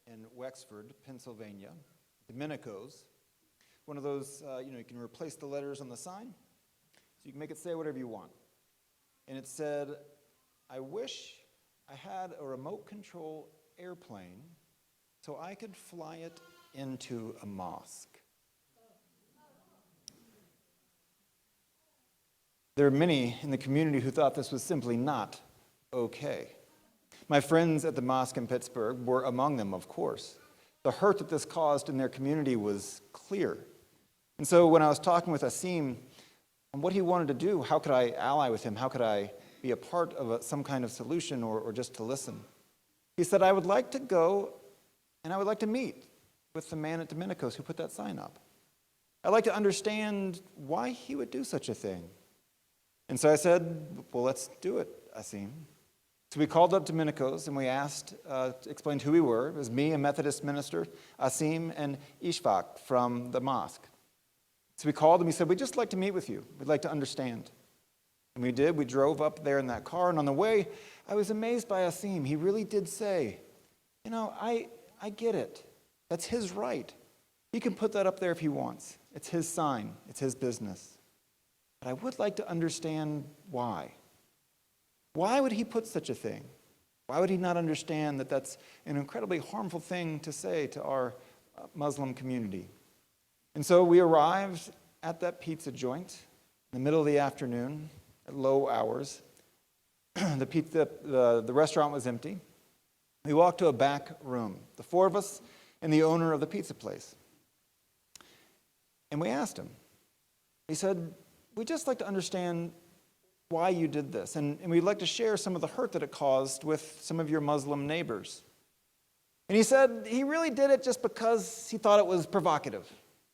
E: in Wexford, Pennsylvania, Domenico's, one of those, you can replace the letters on the sign. So you can make it say whatever you want. And it said, I wish I had a remote control airplane so I could fly it into a mosque. There are many in the community who thought this was simply not okay. My friends at the mosque in Pittsburgh were among them, of course. The hurt that this caused in their community was clear. And so when I was talking with Asim, on what he wanted to do. How could I ally with him? How could I be a part of some kind of solution or just to listen? He said, I would like to go and I would like to meet with the man at Domenico's who put that sign up. I'd like to understand why he would do such a thing. And so I said, well, let's do it, Asim. So we called up Domenico's and we asked, explained who we were. It was me, a Methodist minister, Asim, and Ishfaq from the mosque. So we called and we said, we'd just like to meet with you. We'd like to understand. And we did. We drove up there in that car, and on the way, I was amazed by Asim. He really did say, you know, I get it. That's his right. He can put that up there if he wants. It's his sign. It's his business. But I would like to understand why. Why would he put such a thing? Why would he not understand that that's an incredibly harmful thing to say to our Muslim community? And so we arrived at that pizza joint in the middle of the afternoon at low hours. The restaurant was empty. We walked to a back room, the four of us and the owner of the pizza place. And we asked him. He said, we'd just like to understand why you did this, and we'd like to share some of the hurt that it caused with some of your Muslim neighbors. And he said he really did it just because he thought it was provocative,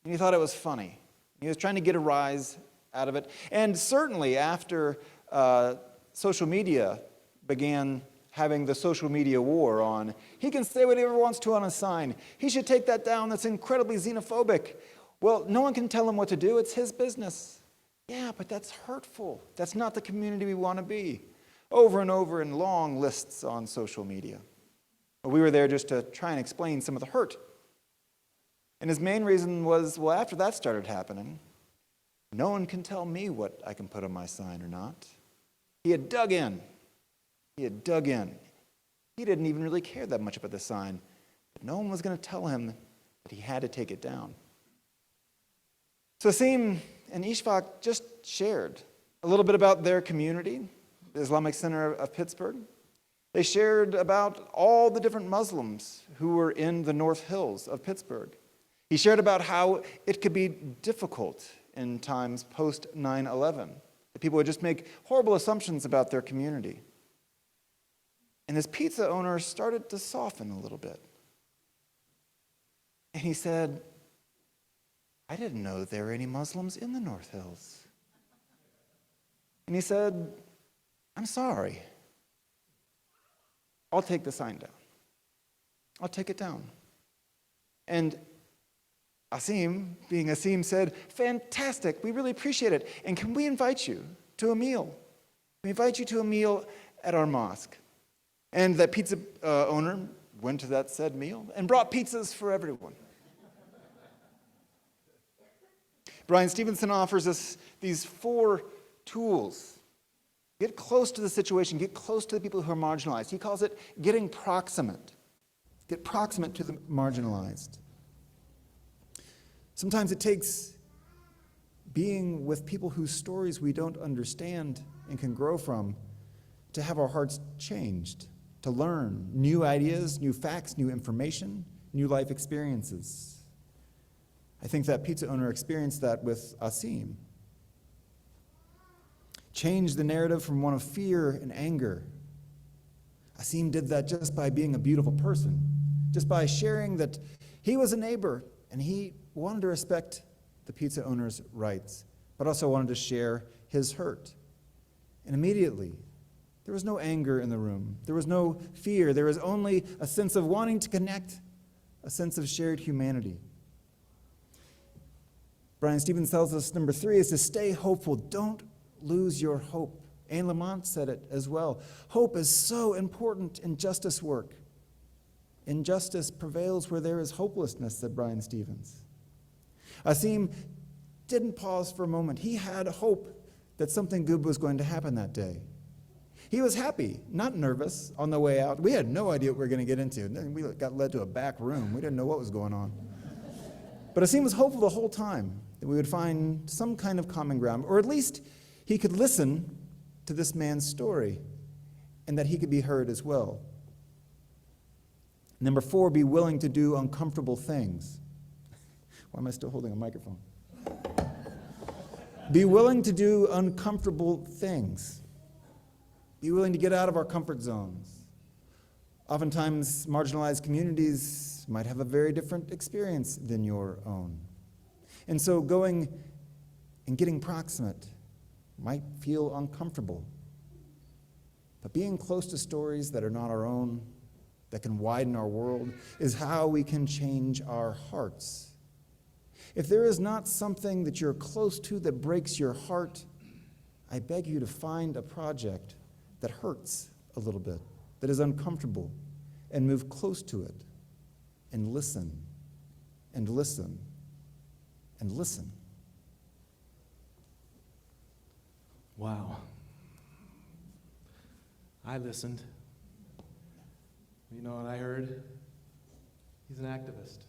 E: and he thought it was funny. He was trying to get a rise out of it. And certainly after social media began having the social media war on, he can say whatever he wants to on a sign. He should take that down. That's incredibly xenophobic. Well, no one can tell him what to do. It's his business. Yeah, but that's hurtful. That's not the community we want to be. Over and over in long lists on social media. But we were there just to try and explain some of the hurt. And his main reason was, well, after that started happening, no one can tell me what I can put on my sign or not. He had dug in. He had dug in. He didn't even really care that much about the sign. But no one was going to tell him that he had to take it down. So Asim and Ishfaq just shared a little bit about their community, the Islamic Center of Pittsburgh. They shared about all the different Muslims who were in the North Hills of Pittsburgh. He shared about how it could be difficult in times post 9/11, that people would just make horrible assumptions about their community. And this pizza owner started to soften a little bit. And he said, I didn't know that there were any Muslims in the North Hills. And he said, I'm sorry. I'll take the sign down. I'll take it down. And Asim, being Asim, said, fantastic, we really appreciate it. And can we invite you to a meal? We invite you to a meal at our mosque. And that pizza owner went to that said meal and brought pizzas for everyone. Bryan Stevenson offers us these 4 tools. Get close to the situation. Get close to the people who are marginalized. He calls it getting proximate. Get proximate to the marginalized. Sometimes it takes being with people whose stories we don't understand and can grow from to have our hearts changed, to learn new ideas, new facts, new information, new life experiences. I think that pizza owner experienced that with Asim. Changed the narrative from one of fear and anger. Asim did that just by being a beautiful person, just by sharing that he was a neighbor and he wanted to respect the pizza owner's rights, but also wanted to share his hurt. And immediately, there was no anger in the room. There was no fear. There was only a sense of wanting to connect, a sense of shared humanity. Bryan Stevenson tells us number 3 is to stay hopeful. Don't lose your hope. Anne Lamott said it as well. Hope is so important in justice work. Injustice prevails where there is hopelessness, said Bryan Stevenson. Asim didn't pause for a moment. He had hope that something good was going to happen that day. He was happy, not nervous, on the way out. We had no idea what we were going to get into. And then we got led to a back room. We didn't know what was going on. But Asim was hopeful the whole time that we would find some kind of common ground, or at least he could listen to this man's story and that he could be heard as well. Number 4, be willing to do uncomfortable things. Why am I still holding a microphone? Be willing to do uncomfortable things. Be willing to get out of our comfort zones. Oftentimes, marginalized communities might have a very different experience than your own. And so going and getting proximate might feel uncomfortable. But being close to stories that are not our own, that can widen our world, is how we can change our hearts. If there is not something that you're close to that breaks your heart, I beg you to find a project that hurts a little bit, that is uncomfortable, and move close to it, and listen, and listen, and listen.
L: Wow. I listened. You know what I heard? He's an activist.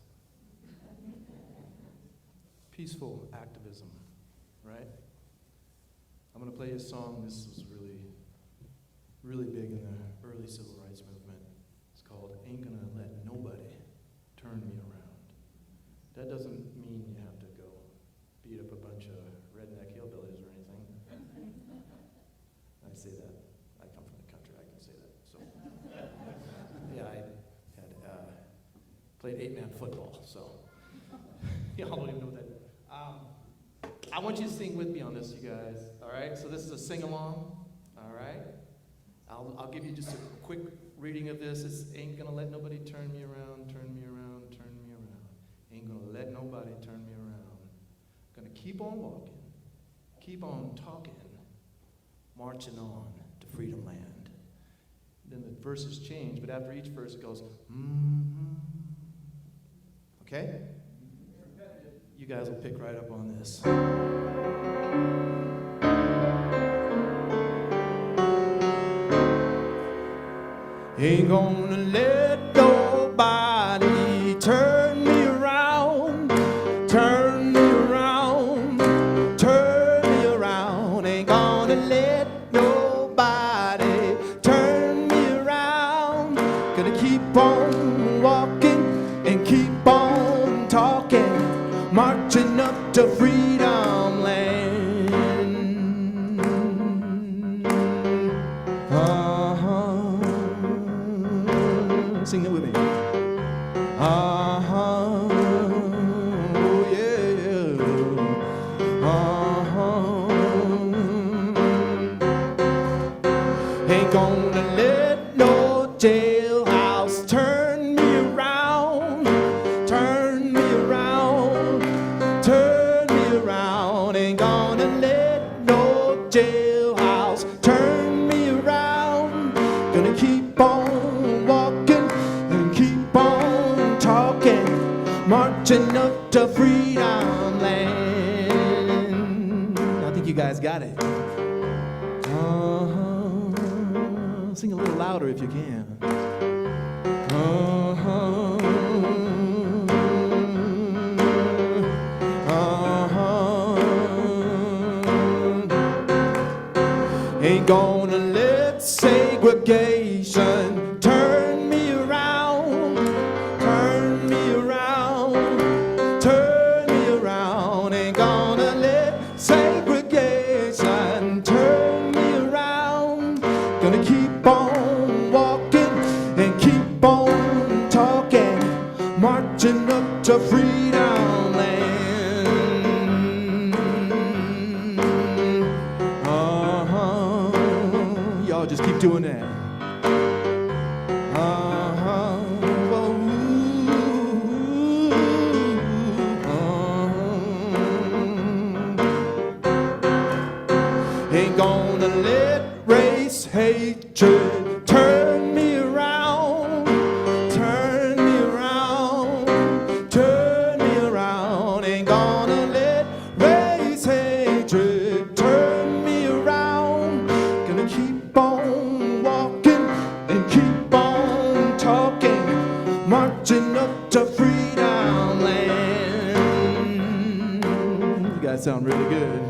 L: Peaceful activism, right? I'm going to play a song. This was really big in the early civil rights movement. It's called Ain't Gonna Let Nobody Turn Me Around. That doesn't mean you have to go beat up a bunch of redneck hillbillies or anything. I say that. I come from the country. I can say that. So, yeah, I had played 8-man football, so y'all don't even know what that is. I want you to sing with me on this, you guys. All right? So this is a sing-along. All right? I'll give you just a quick reading of this. It's ain't gonna let nobody turn me around, turn me around, turn me around. Ain't gonna let nobody turn me around. Gonna keep on walking, keep on talking, marching on to freedom land. Then the verses change, but after each verse it goes, Okay? You guys will pick right up on this. Ain't gonna let nobody turn me around, turn me around, turn me around. Ain't gonna let nobody turn me around. Gonna keep on walking and keep on talking, marching up to freedom land. Sing it with me. Oh yeah. Ain't gonna let no jailhouse turn me around, turn me around, turn me around. Ain't gonna let no jailhouse turn me around. Gonna keep on walking and keep on talking, marching up to freedom land. I think you guys got it. Sing a little louder if you can. Ain't gonna let segregation turn me around, turn me around, turn me around. Ain't gonna let segregation turn me around. Gonna keep on walking and keep on talking, marching up to freedom land. Y'all just keep doing that. Ain't gonna let race hatred turn me around, turn me around, turn me around. Ain't gonna let race hatred turn me around. Gonna keep on walking and keep on talking, marching up to freedom land. You guys sound really good.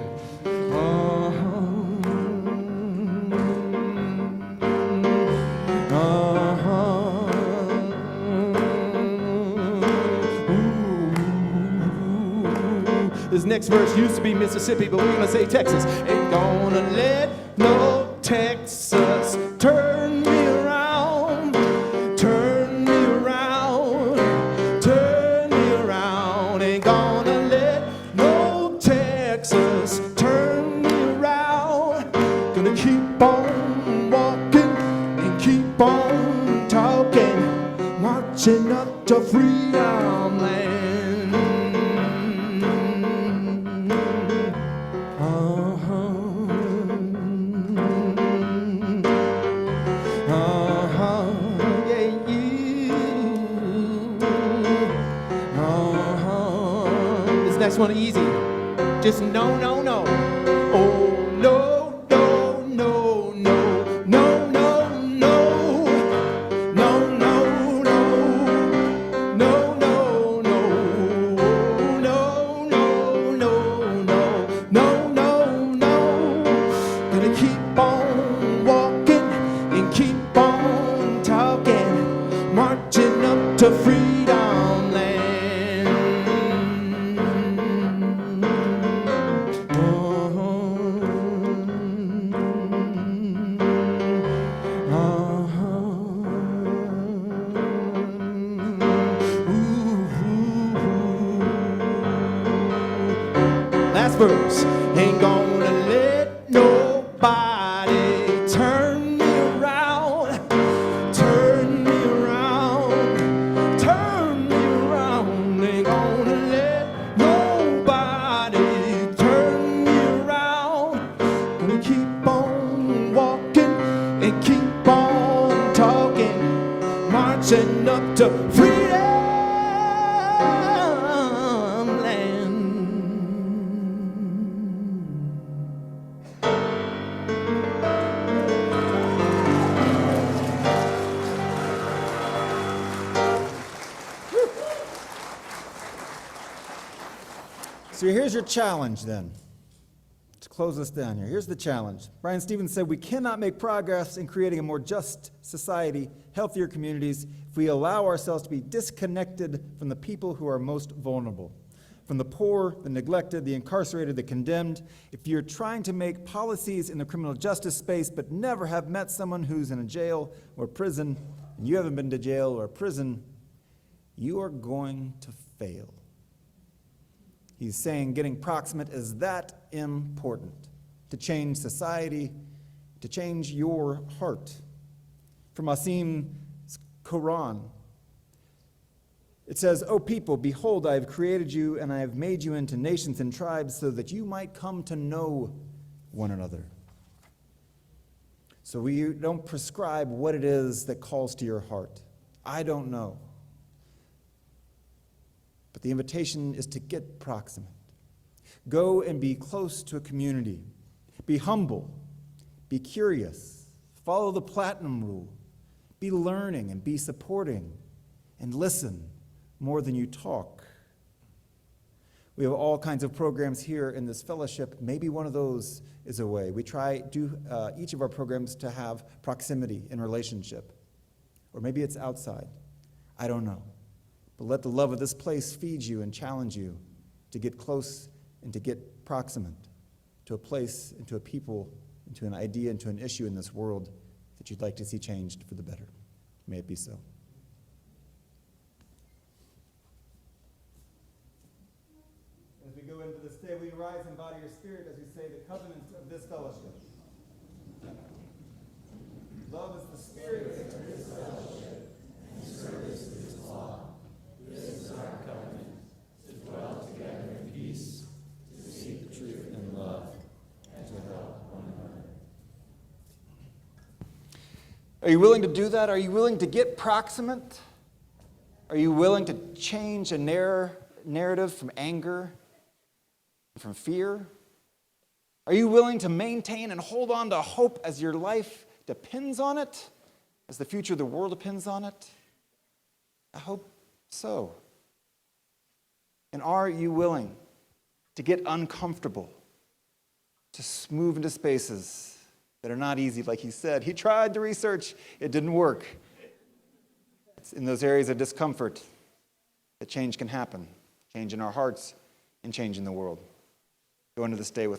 L: This next
M: next verse used to be Mississippi, but we're gonna say Texas. Ain't gonna let no Texas turn me around, turn me around, turn me around. Ain't gonna let no Texas turn me around. Gonna keep on walking and keep on talking, marching up to freedom land. Next one easy. Just no, no, no. Oh, no, no, no, no, no, no, no. No, no, no. No, no, no. No, no, no, no. No, no, no. Gonna keep on walking and keep on talking, marching up to freedom land. Last verse. Ain't gonna let nobody turn me around, turn me around, turn me around. Ain't gonna let nobody turn me around. Gonna keep on walking and keep on talking, marching up to freedom land.
E: So here's your challenge then. To close this down here, here's the challenge. Bryan Stevenson said, we cannot make progress in creating a more just society, healthier communities, if we allow ourselves to be disconnected from the people who are most vulnerable, from the poor, the neglected, the incarcerated, the condemned. If you're trying to make policies in the criminal justice space but never have met someone who's in a jail or prison, and you haven't been to jail or prison, you are going to fail. He's saying getting proximate is that important to change society, to change your heart. From Asim's Quran, it says, O people, behold, I have created you and I have made you into nations and tribes so that you might come to know one another. So we don't prescribe what it is that calls to your heart. I don't know. But the invitation is to get proximate. Go and be close to a community. Be humble. Be curious. Follow the platinum rule. Be learning and be supporting. And listen more than you talk. We have all kinds of programs here in this fellowship. Maybe one of those is a way. We try each of our programs to have proximity in relationship. Or maybe it's outside. I don't know. But let the love of this place feed you and challenge you to get close and to get proximate to a place, and to a people, and to an idea, and to an issue in this world that you'd like to see changed for the better. May it be so. As we go into this day, we rise and body your spirit as we say the covenant of this fellowship. Love is the spirit of this fellowship, and service is its law. This is our covenant, to dwell together in peace, to seek the truth in love, and to help one another. Are you willing to do that? Are you willing to get proximate? Are you willing to change a narrative from anger, from fear? Are you willing to maintain and hold on to hope as your life depends on it, as the future of the world depends on it? I hope so. And are you willing to get uncomfortable, to move into spaces that are not easy, like he said? He tried to research, it didn't work. It's in those areas of discomfort that change can happen, change in our hearts and change in the world. go into this day with